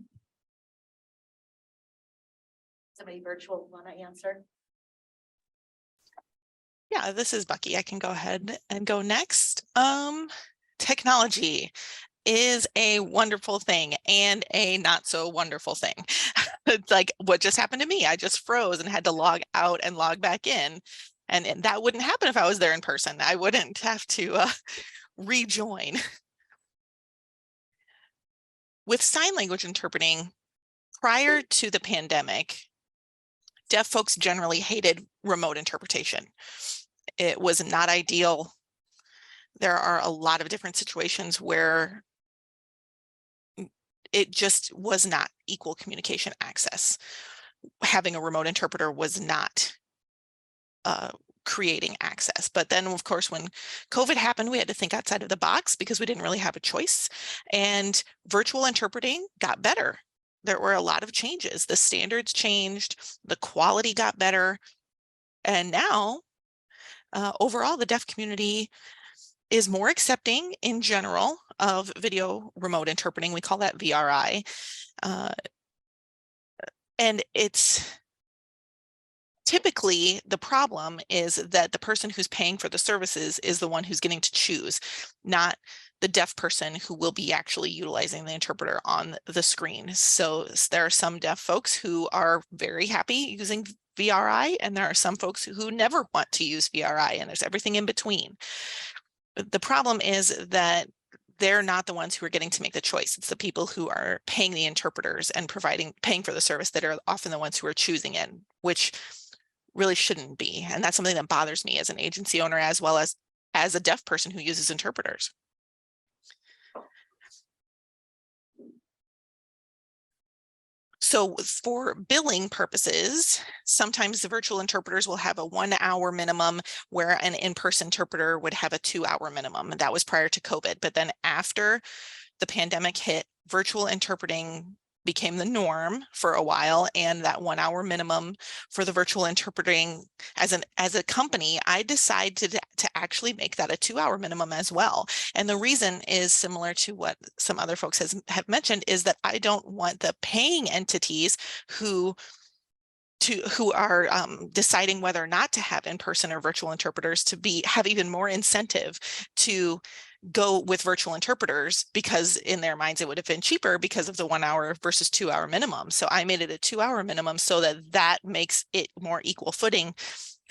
Somebody virtual want to answer? Yeah, this is Bucky. I can go ahead and go next. Technology is a wonderful thing and a not so wonderful thing. It's like what just happened to me. I just froze and had to log out and log back in. And that wouldn't happen if I was there in person. I wouldn't have to rejoin. With sign language interpreting, prior to the pandemic, deaf folks generally hated remote interpretation. It was not ideal. There are a lot of different situations where it just was not equal communication access. Having a remote interpreter was not creating access. But then, of course, when COVID happened, we had to think outside of the box because we didn't really have a choice. And virtual interpreting got better. There were a lot of changes. The standards changed, the quality got better. And now, overall, the deaf community is more accepting in general of video remote interpreting. We call that VRI. And it's typically the problem is that the person who's paying for the services is the one who's getting to choose, not the deaf person who will be actually utilizing the interpreter on the screen. So there are some deaf folks who are very happy using VRI, and there are some folks who never want to use VRI, and there's everything in between. The problem is that they're not the ones who are getting to make the choice. It's the people who are paying the interpreters and paying for the service that are often the ones who are choosing it, which really shouldn't be. And that's something that bothers me as an agency owner, as well as a deaf person who uses interpreters. So for billing purposes, sometimes the virtual interpreters will have a 1 hour minimum where an in-person interpreter would have a 2 hour minimum. And that was prior to COVID. But then after the pandemic hit, virtual interpreting became the norm for a while, and that 1 hour minimum for the virtual interpreting as a company, I decided to actually make that a 2 hour minimum as well. And the reason is similar to what some other folks have mentioned, is that I don't want the paying entities who are deciding whether or not to have in-person or virtual interpreters to have even more incentive to go with virtual interpreters, because in their minds it would have been cheaper because of the 1 hour versus 2 hour minimum. So I made it a 2 hour minimum so that makes it more equal footing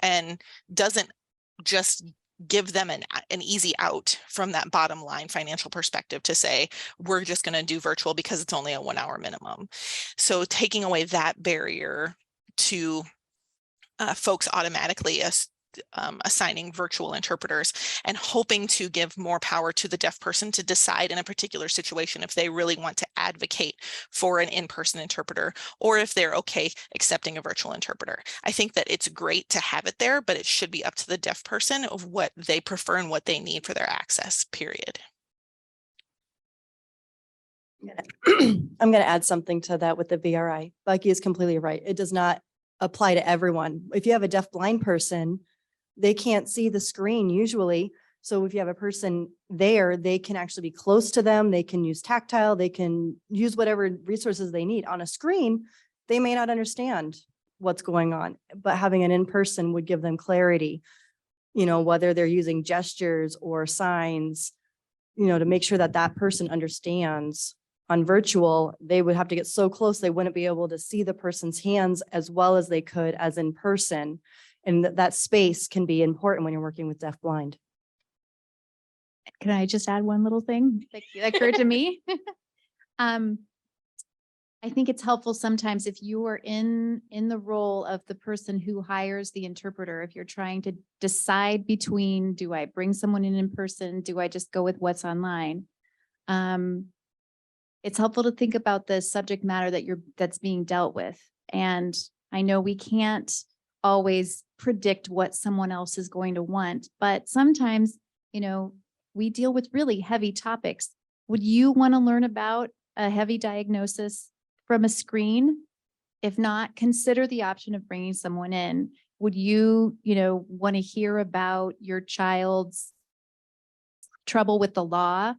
and doesn't just give them an easy out from that bottom line financial perspective to say, we're just going to do virtual because it's only a 1 hour minimum. So taking away that barrier to folks automatically assigning virtual interpreters, and hoping to give more power to the deaf person to decide in a particular situation if they really want to advocate for an in-person interpreter or if they're okay accepting a virtual interpreter. I think that it's great to have it there, but it should be up to the deaf person of what they prefer and what they need for their access, period. I'm going to add something to that with the VRI. Bucky is completely right. It does not apply to everyone. If you have a deaf blind person, they can't see the screen usually. So if you have a person there, they can actually be close to them. They can use tactile. They can use whatever resources they need. On a screen, they may not understand what's going on, but having an in-person would give them clarity, whether they're using gestures or signs, to make sure that that person understands. On virtual, they would have to get so close, they wouldn't be able to see the person's hands as well as they could as in person. And that space can be important when you're working with deaf blind. Can I just add one little thing that occurred to me? I think it's helpful sometimes if you are in the role of the person who hires the interpreter, if you're trying to decide between, do I bring someone in person? Do I just go with what's online? It's helpful to think about the subject matter that's being dealt with. And I know we can't always predict what someone else is going to want, but sometimes, we deal with really heavy topics. Would you want to learn about a heavy diagnosis from a screen? If not, consider the option of bringing someone in. Would you, want to hear about your child's trouble with the law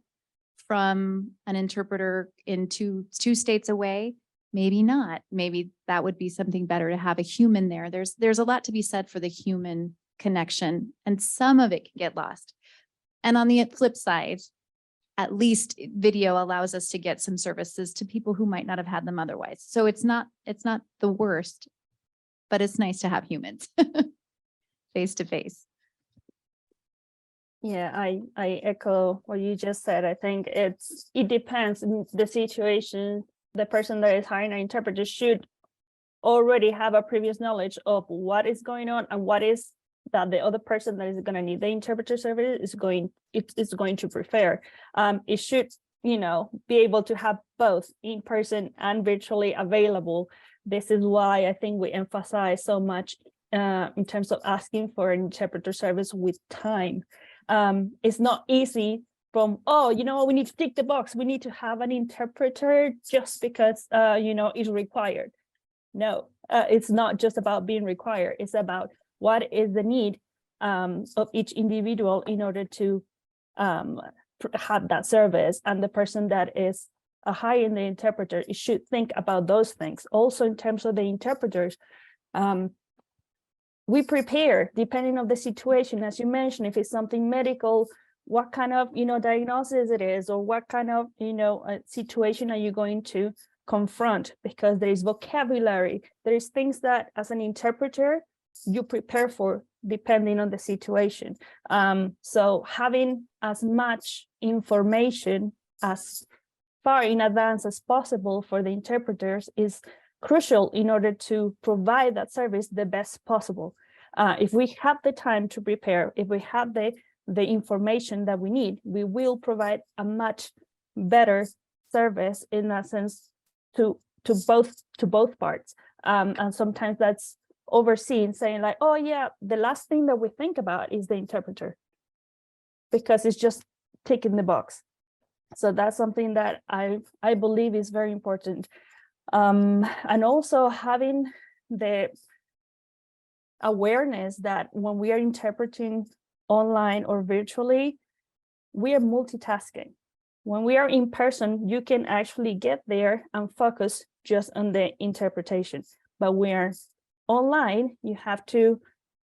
from an interpreter in two states away? Maybe not. Maybe that would be something better to have a human there. There's a lot to be said for the human connection, and some of it can get lost. And on the flip side, at least video allows us to get some services to people who might not have had them otherwise. So it's not the worst, but it's nice to have humans face to face. Yeah, I echo what you just said. I think it depends on the situation. The person that is hiring an interpreter should already have a previous knowledge of what is going on and what is that the other person that is going to need the interpreter service is going to prefer. It should, be able to have both in person and virtually available. This is why I think we emphasize so much in terms of asking for an interpreter service with time. It's not easy from, we need to tick the box. We need to have an interpreter just because, it's required. No, it's not just about being required. It's about what is the need of each individual in order to have that service. And the person that is hiring the interpreter, it should think about those things. Also, in terms of the interpreters, we prepare depending on the situation. As you mentioned, if it's something medical, what kind of diagnosis it is, or what kind of situation are you going to confront, because there is vocabulary, there is things that as an interpreter you prepare for depending on the situation. So having as much information as far in advance as possible for the interpreters is crucial in order to provide that service the best possible. If we have the time to prepare, if we have the information that we need, we will provide a much better service in that sense to both parts. And sometimes that's overseen, saying like, oh yeah, the last thing that we think about is the interpreter, because it's just ticking the box. So that's something that I believe is very important. And also having the awareness that when we are interpreting online or virtually, we are multitasking. When we are in person, you can actually get there and focus just on the interpretation. But when we're online, you have to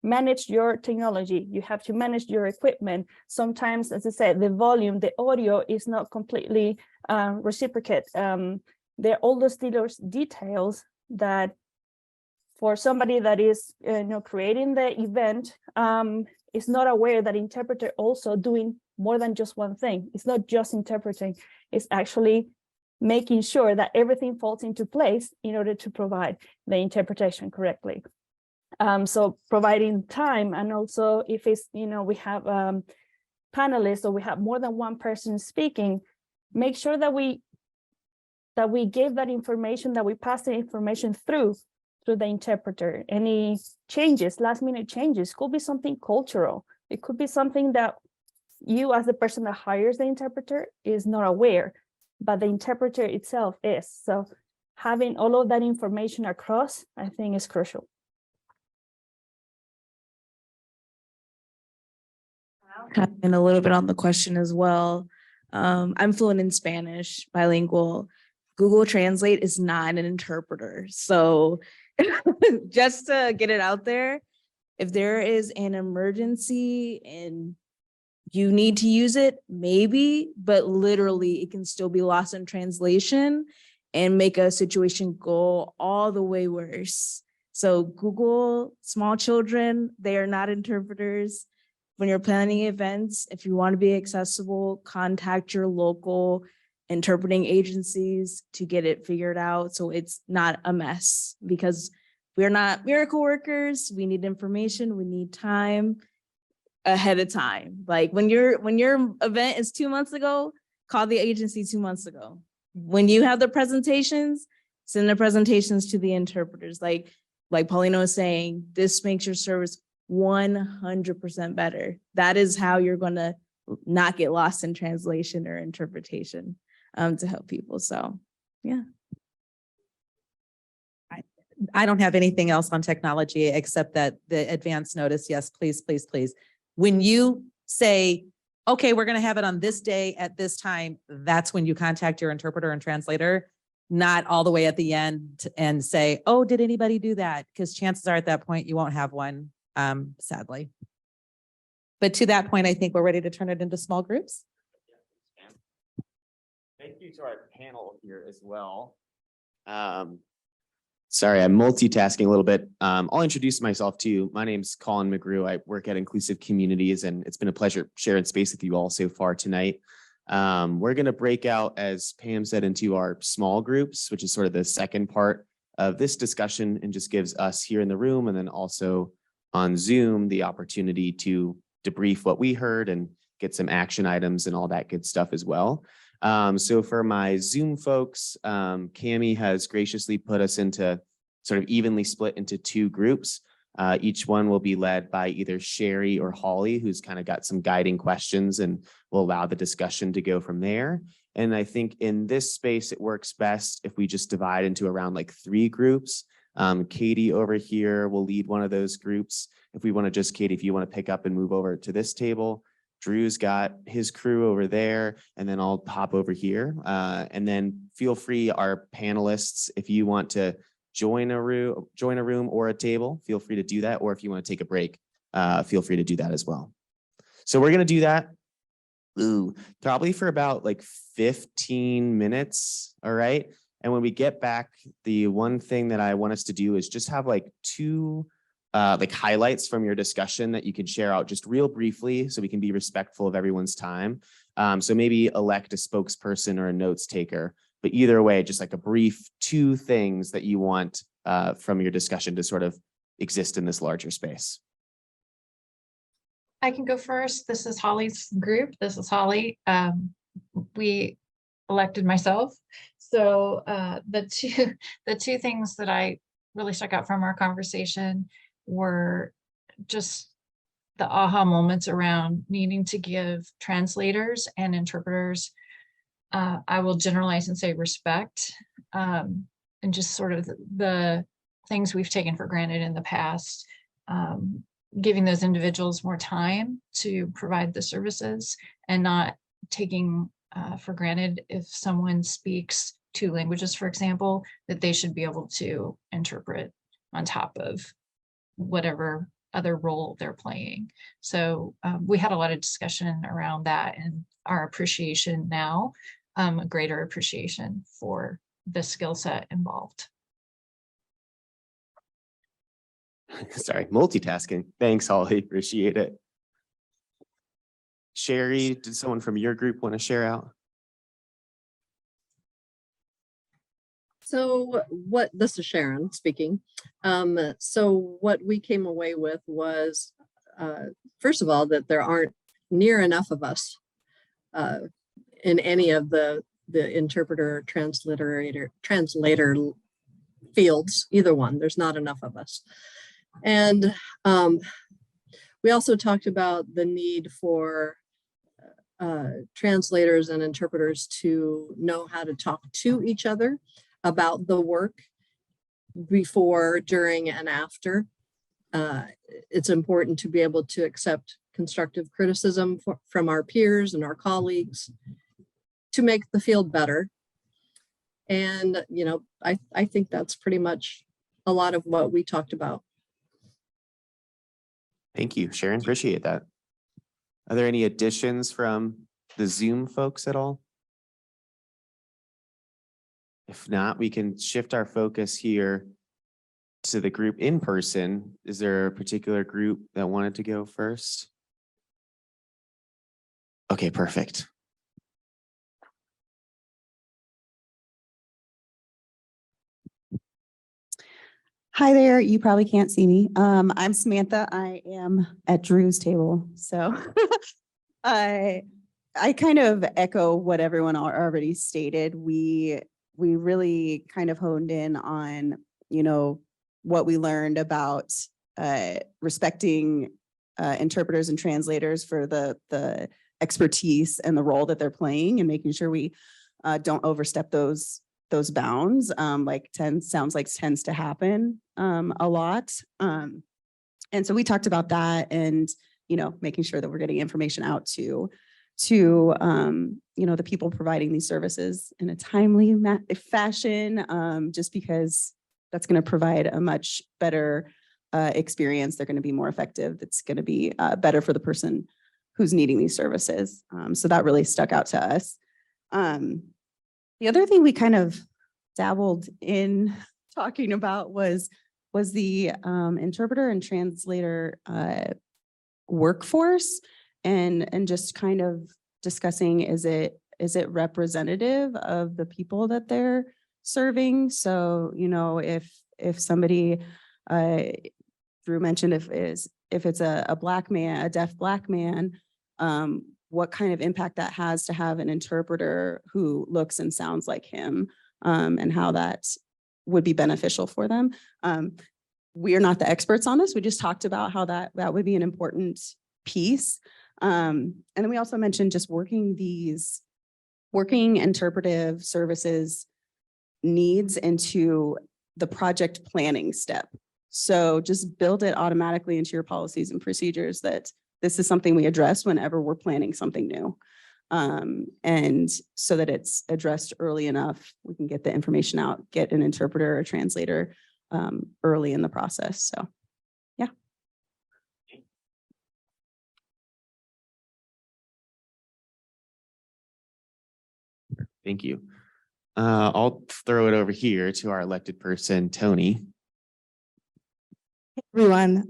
manage your technology, you have to manage your equipment. Sometimes, as I said, the volume, the audio is not completely reciprocate. There are all those details that for somebody that is creating the event is not aware that interpreter also doing more than just one thing. It's not just interpreting, it's actually making sure that everything falls into place in order to provide the interpretation correctly. So providing time, and also if it's, we have panelists or we have more than one person speaking, make sure that we give that information, that we pass the information through the interpreter. Any changes, last minute changes, could be something cultural. It could be something that you as the person that hires the interpreter is not aware, but the interpreter itself is. So having all of that information across, I think, is crucial. And a little bit on the question as well. I'm fluent in Spanish, bilingual. Google Translate is not an interpreter. So just to get it out there, if there is an emergency and you need to use it, maybe, but literally it can still be lost in translation and make a situation go all the way worse. So Google, small children, they are not interpreters. When you're planning events, if you want to be accessible, contact your local interpreting agencies to get it figured out so it's not a mess, because we're not miracle workers. We need information, we need time ahead of time. Like when your event is 2 months ago, call the agency 2 months ago. When you have the presentations, send the presentations to the interpreters. Like Paulina was saying, this makes your service 100% better. That is how you're going to not get lost in translation or interpretation to help people. So, yeah. I don't have anything else on technology except that the advance notice. Yes, please, please, please. When you say, okay, we're going to have it on this day at this time, that's when you contact your interpreter and translator, not all the way at the end and say, oh, did anybody do that? Because chances are at that point you won't have one, sadly. But to that point, I think we're ready to turn it into small groups. Thank you to our panel here as well. Sorry, I'm multitasking a little bit. I'll introduce myself to you. My name's Colin McGrew. I work at Inclusive Communities, and it's been a pleasure sharing space with you all so far tonight. We're going to break out, as Pam said, into our small groups, which is sort of the second part of this discussion and just gives us here in the room and then also on Zoom the opportunity to debrief what we heard and get some action items and all that good stuff as well. So for my Zoom folks, Cami has graciously put us into sort of evenly split into 2 groups. Each one will be led by either Sherry or Holly, who's kind of got some guiding questions and will allow the discussion to go from there. And I think in this space, it works best if we just divide into around like 3 groups. Katie over here will lead one of those groups. If we want to just, Katie, if you want to pick up and move over to this table, Drew's got his crew over there, and then I'll hop over here. And then feel free, our panelists, if you want to join a room or a table, feel free to do that. Or if you want to take a break, feel free to do that as well. So we're going to do that. Probably for about like 15 minutes. All right. And when we get back, the one thing that I want us to do is just have like 2 like highlights from your discussion that you can share out just real briefly so we can be respectful of everyone's time. So maybe elect a spokesperson or a notes taker, but either way, just like a brief 2 things that you want from your discussion to sort of exist in this larger space. I can go first. This is Holly's group. This is Holly. We elected myself. So the two things that I really stuck out from our conversation were just the aha moments around needing to give translators and interpreters, I will generalize and say respect, and just sort of the things we've taken for granted in the past, giving those individuals more time to provide the services and not taking for granted if someone speaks 2 languages, for example, that they should be able to interpret on top of whatever other role they're playing. So we had a lot of discussion around that and our appreciation now, a greater appreciation for the skill set involved. Sorry, multitasking. Thanks, Holly. Appreciate it. Sherry, did someone from your group want to share out? So this is Sharon speaking. So what we came away with was, first of all, that there aren't near enough of us in any of the interpreter, translator fields, either one. There's not enough of us. And we also talked about the need for translators and interpreters to know how to talk to each other about the work before, during, and after. It's important to be able to accept constructive criticism from our peers and our colleagues to make the field better. And, you know, I think that's pretty much a lot of what we talked about. Thank you, Sharon. Appreciate that. Are there any additions from the Zoom folks at all? If not, we can shift our focus here to the group in person. Is there a particular group that wanted to go first? Okay, perfect. Hi there. You probably can't see me. I'm Samantha. I am at Drew's table. So I kind of echo what everyone already stated. We really kind of honed in on, you know, what we learned about respecting interpreters and translators for the expertise and the role that they're playing, and making sure we don't overstep those bounds, tends to happen a lot. And so we talked about that, and, you know, making sure that we're getting information out to you know, the people providing these services in a timely fashion, just because that's going to provide a much better experience. They're going to be more effective. It's going to be better for the person who's needing these services. So that really stuck out to us. The other thing we kind of dabbled in talking about was the interpreter and translator workforce, and just kind of discussing, is it representative of the people that they're serving? So, you know, if somebody Drew mentioned, if it's a Black man, a deaf Black man, what kind of impact that has to have an interpreter who looks and sounds like him, and how that would be beneficial for them. We are not the experts on this. We just talked about how that would be an important piece. And then we also mentioned just working interpretive services needs into the project planning step. So just build it automatically into your policies and procedures that this is something we address whenever we're planning something new. And so that it's addressed early enough, we can get the information out, get an interpreter or translator early in the process. So, yeah. Thank you. I'll throw it over here to our elected person, Tony. Everyone.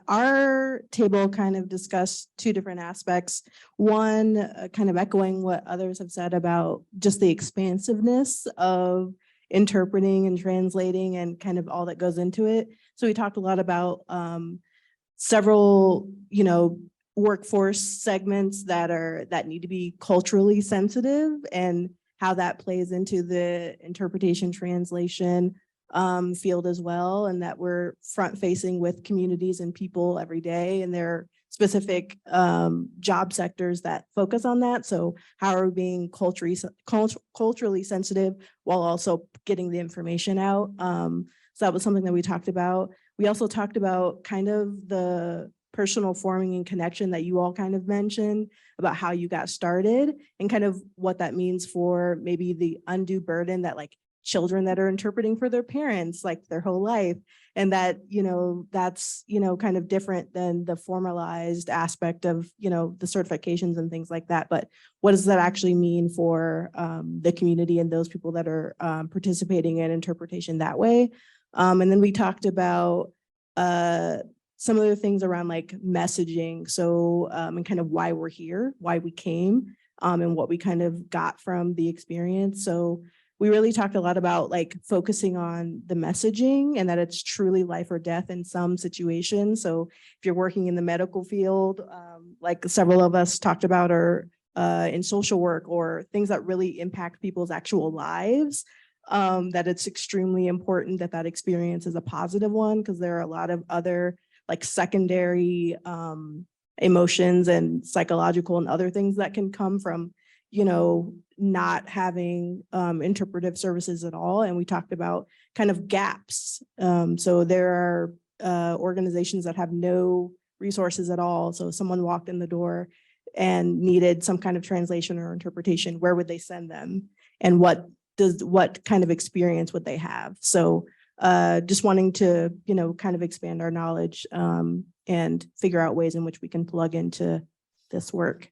Our table kind of discussed two different aspects. One, kind of echoing what others have said about just the expansiveness of interpreting and translating and kind of all that goes into it. So we talked a lot about several, workforce segments that need to be culturally sensitive and how that plays into the interpretation translation field as well, and that we're front facing with communities and people every day, and there are specific job sectors that focus on that. So how are we being culturally sensitive while also getting the information out? So that was something that we talked about. We also talked about kind of the personal forming and connection that you all kind of mentioned about how you got started and kind of what that means for maybe the undue burden that like children that are interpreting for their parents like their whole life, and that that's kind of different than the formalized aspect of the certifications and things like that. But what does that actually mean for the community and those people that are participating in interpretation that way? And then we talked about some of the things around like messaging, so and kind of why we're here, why we came, and what we kind of got from the experience. So we really talked a lot about like focusing on the messaging and that it's truly life or death in some situations. So if you're working in the medical field, like several of us talked about, or in social work or things that really impact people's actual lives, that it's extremely important that that experience is a positive one, because there are a lot of other like secondary emotions and psychological and other things that can come from not having interpretive services at all. And we talked about kind of gaps. So there are organizations that have no resources at all. So if someone walked in the door and needed some kind of translation or interpretation, where would they send them? And what kind of experience would they have? So just wanting to, kind of expand our knowledge and figure out ways in which we can plug into this work.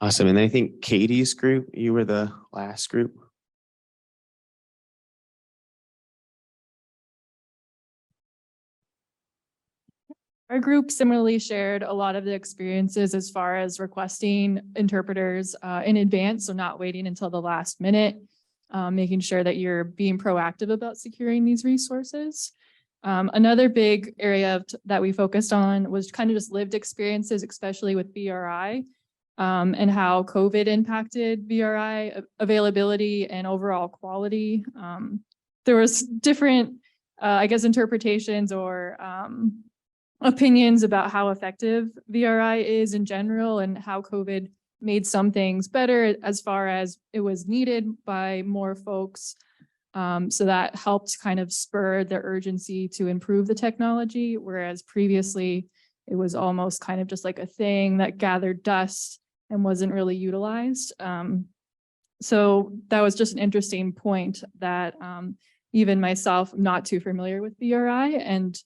Awesome. And I think Katie's group, you were the last group. Our group similarly shared a lot of the experiences as far as requesting interpreters in advance, so not waiting until the last minute, making sure that you're being proactive about securing these resources. Another big area that we focused on was kind of just lived experiences, especially with VRI, and how COVID impacted VRI availability and overall quality. There was different, interpretations or opinions about how effective VRI is in general, and how COVID made some things better as far as it was needed by more folks. So that helped kind of spur the urgency to improve the technology, whereas previously it was almost kind of just like a thing that gathered dust and wasn't really utilized. So that was just an interesting point that even myself, not too familiar with VRI, and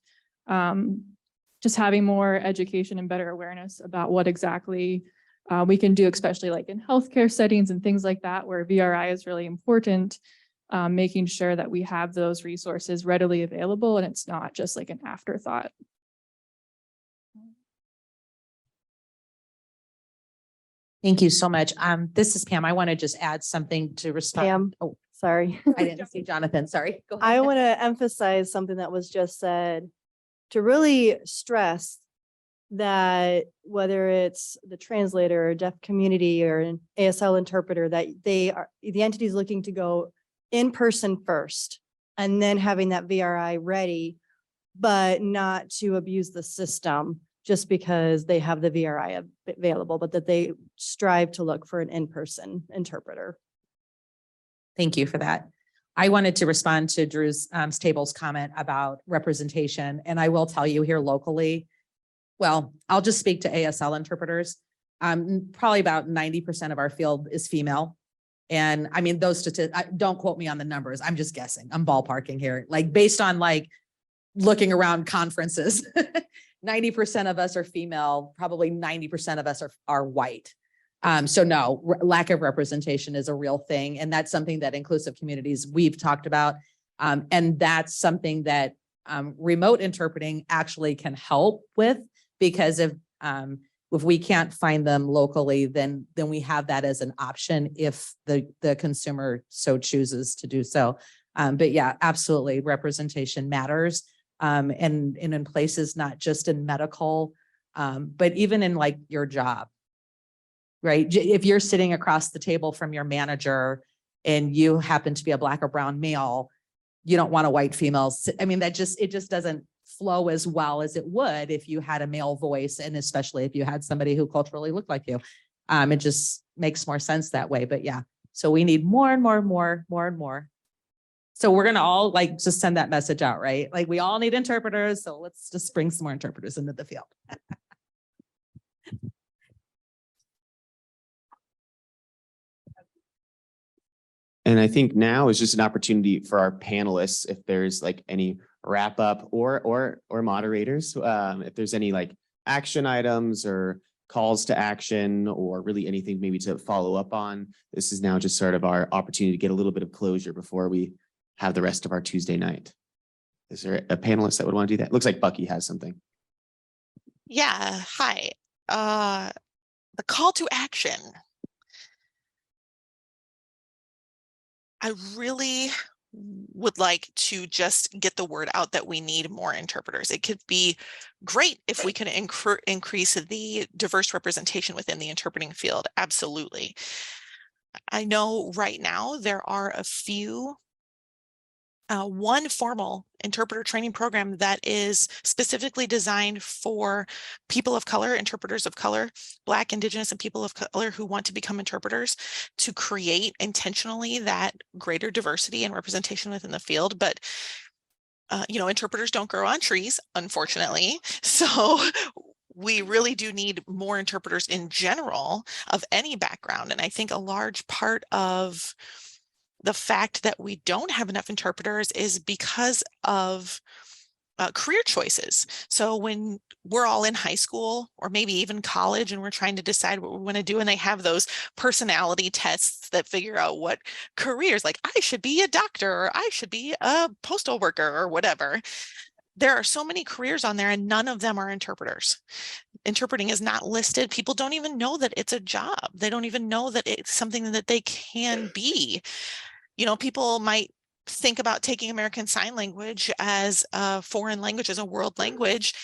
just having more education and better awareness about what exactly we can do, especially like in healthcare settings and things like that, where VRI is really important, making sure that we have those resources readily available and it's not just like an afterthought. Thank you so much. This is Pam. I want to just add something to respond. Pam, Oh, sorry. I didn't see Jonathan. Sorry. Go I ahead. want to emphasize something that was just said, to really stress that whether it's the translator or deaf community or an ASL interpreter, that the entity is looking to go in person first and then having that VRI ready, but not to abuse the system just because they have the VRI available, but that they strive to look for an in-person interpreter. Thank you for that. I wanted to respond to Drew's Table's comment about representation. And I will tell you here locally, well, I'll just speak to ASL interpreters. Probably about 90% of our field is female. And I mean, those statistics, don't quote me on the numbers. I'm just guessing. I'm ballparking here. Like based on like looking around conferences, 90% of us are female, probably 90% of us are white. So no, lack of representation is a real thing. And that's something that inclusive communities we've talked about. And that's something that remote interpreting actually can help with, because if we can't find them locally, then we have that as an option if the consumer so chooses to do so. But yeah, absolutely, representation matters. And in places, not just in medical, but even in like your job, right? If you're sitting across the table from your manager and you happen to be a Black or brown male, you don't want a white female. I mean, it just doesn't flow as well as it would if you had a male voice, and especially if you had somebody who culturally looked like you. It just makes more sense that way. But yeah, so we need more and more. So we're gonna all like just send that message out, right? Like we all need interpreters. So let's just bring some more interpreters into the field. And I think now is just an opportunity for our panelists, if there's like any wrap up or moderators, if there's any like action items or calls to action or really anything maybe to follow up on. This is now just sort of our opportunity to get a little bit of closure before we have the rest of our Tuesday night. Is there a panelist that would want to do that? Looks like Bucky has something. Yeah, hi. The call to action. I really would like to just get the word out that we need more interpreters. It could be great if we can increase the diverse representation within the interpreting field. Absolutely. I know right now there are a few one formal interpreter training program that is specifically designed for people of color, interpreters of color, Black, Indigenous, and people of color who want to become interpreters, to create intentionally that greater diversity and representation within the field. But interpreters don't grow on trees, unfortunately. So we really do need more interpreters in general of any background. And I think a large part of the fact that we don't have enough interpreters is because of career choices. So when we're all in high school or maybe even college and we're trying to decide what we want to do, and they have those personality tests that figure out what careers, like I should be a doctor or I should be a postal worker or whatever. There are so many careers on there and none of them are interpreters. Interpreting is not listed. People don't even know that it's a job. They don't even know that it's something that they can be. People might think about taking American Sign Language as a foreign language, as a world language,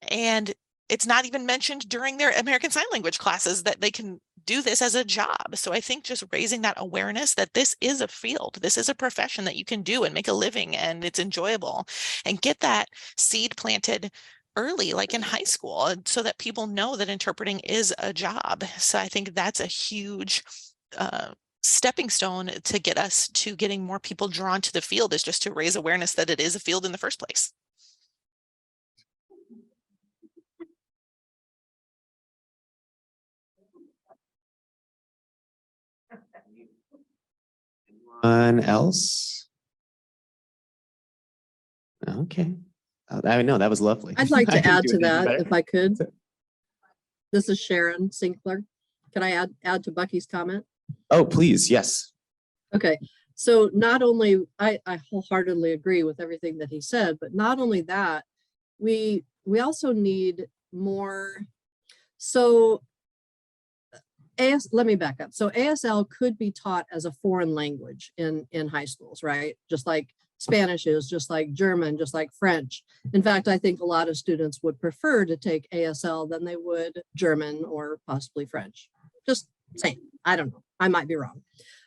and it's not even mentioned during their American Sign Language classes that they can do this as a job. So I think just raising that awareness that this is a field, this is a profession that you can do and make a living and it's enjoyable, and get that seed planted early, like in high school, so that people know that interpreting is a job. So I think that's a huge stepping stone to get us to getting more people drawn to the field, is just to raise awareness that it is a field in the first place. Anyone else? Okay. I know that was lovely. I'd like I to couldn't add do to it any that better. if I could. This is Sharon Sinkler. Can I add to Bucky's comment? Oh, please. Yes. Okay. So not only, I wholeheartedly agree with everything that he said, but not only that, we also need more. So let me back up. So ASL could be taught as a foreign language in high schools, right? Just like Spanish is, just like German, just like French. In fact, I think a lot of students would prefer to take ASL than they would German or possibly French. Just saying, I don't know, I might be wrong.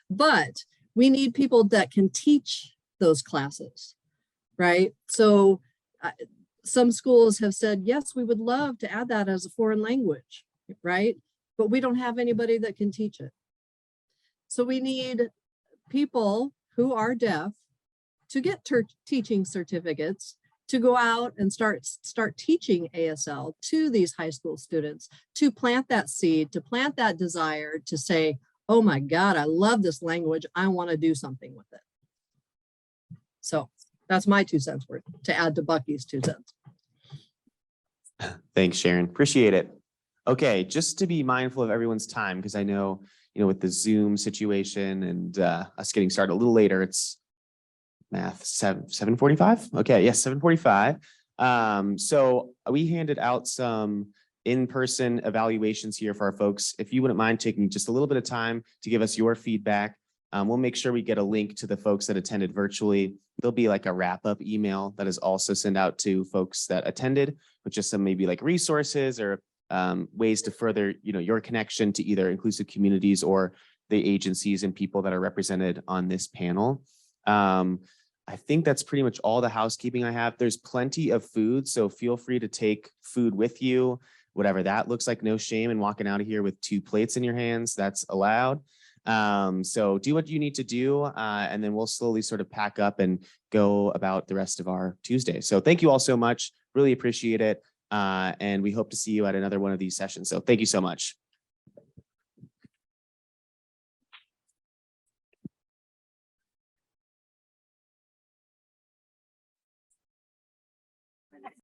But we need people that can teach those classes, right? So some schools have said, yes, we would love to add that as a foreign language, right? But we don't have anybody that can teach it. So we need people who are deaf to get teaching certificates, to go out and start teaching ASL to these high school students, to plant that seed, to plant that desire to say, oh my God, I love this language. I want to do something with it. So that's my 2 cents worth to add to Bucky's 2 cents. Thanks, Sharon. Appreciate it. Okay, just to be mindful of everyone's time, because I know, with the Zoom situation and us getting started a little later, it's math 7:45. Okay, yes, 7:45. So we handed out some in-person evaluations here for our folks. If you wouldn't mind taking just a little bit of time to give us your feedback, we'll make sure we get a link to the folks that attended virtually. There'll be like a wrap-up email that is also sent out to folks that attended with just some maybe like resources or ways to further, your connection to either inclusive communities or the agencies and people that are represented on this panel. I think that's pretty much all the housekeeping I have. There's plenty of food, so feel free to take food with you, whatever that looks like. No shame in walking out of here with 2 plates in your hands. That's allowed. So do what you need to do, and then we'll slowly sort of pack up and go about the rest of our Tuesday. So thank you all so much. Really appreciate it. And we hope to see you at another one of these sessions. So thank you so much.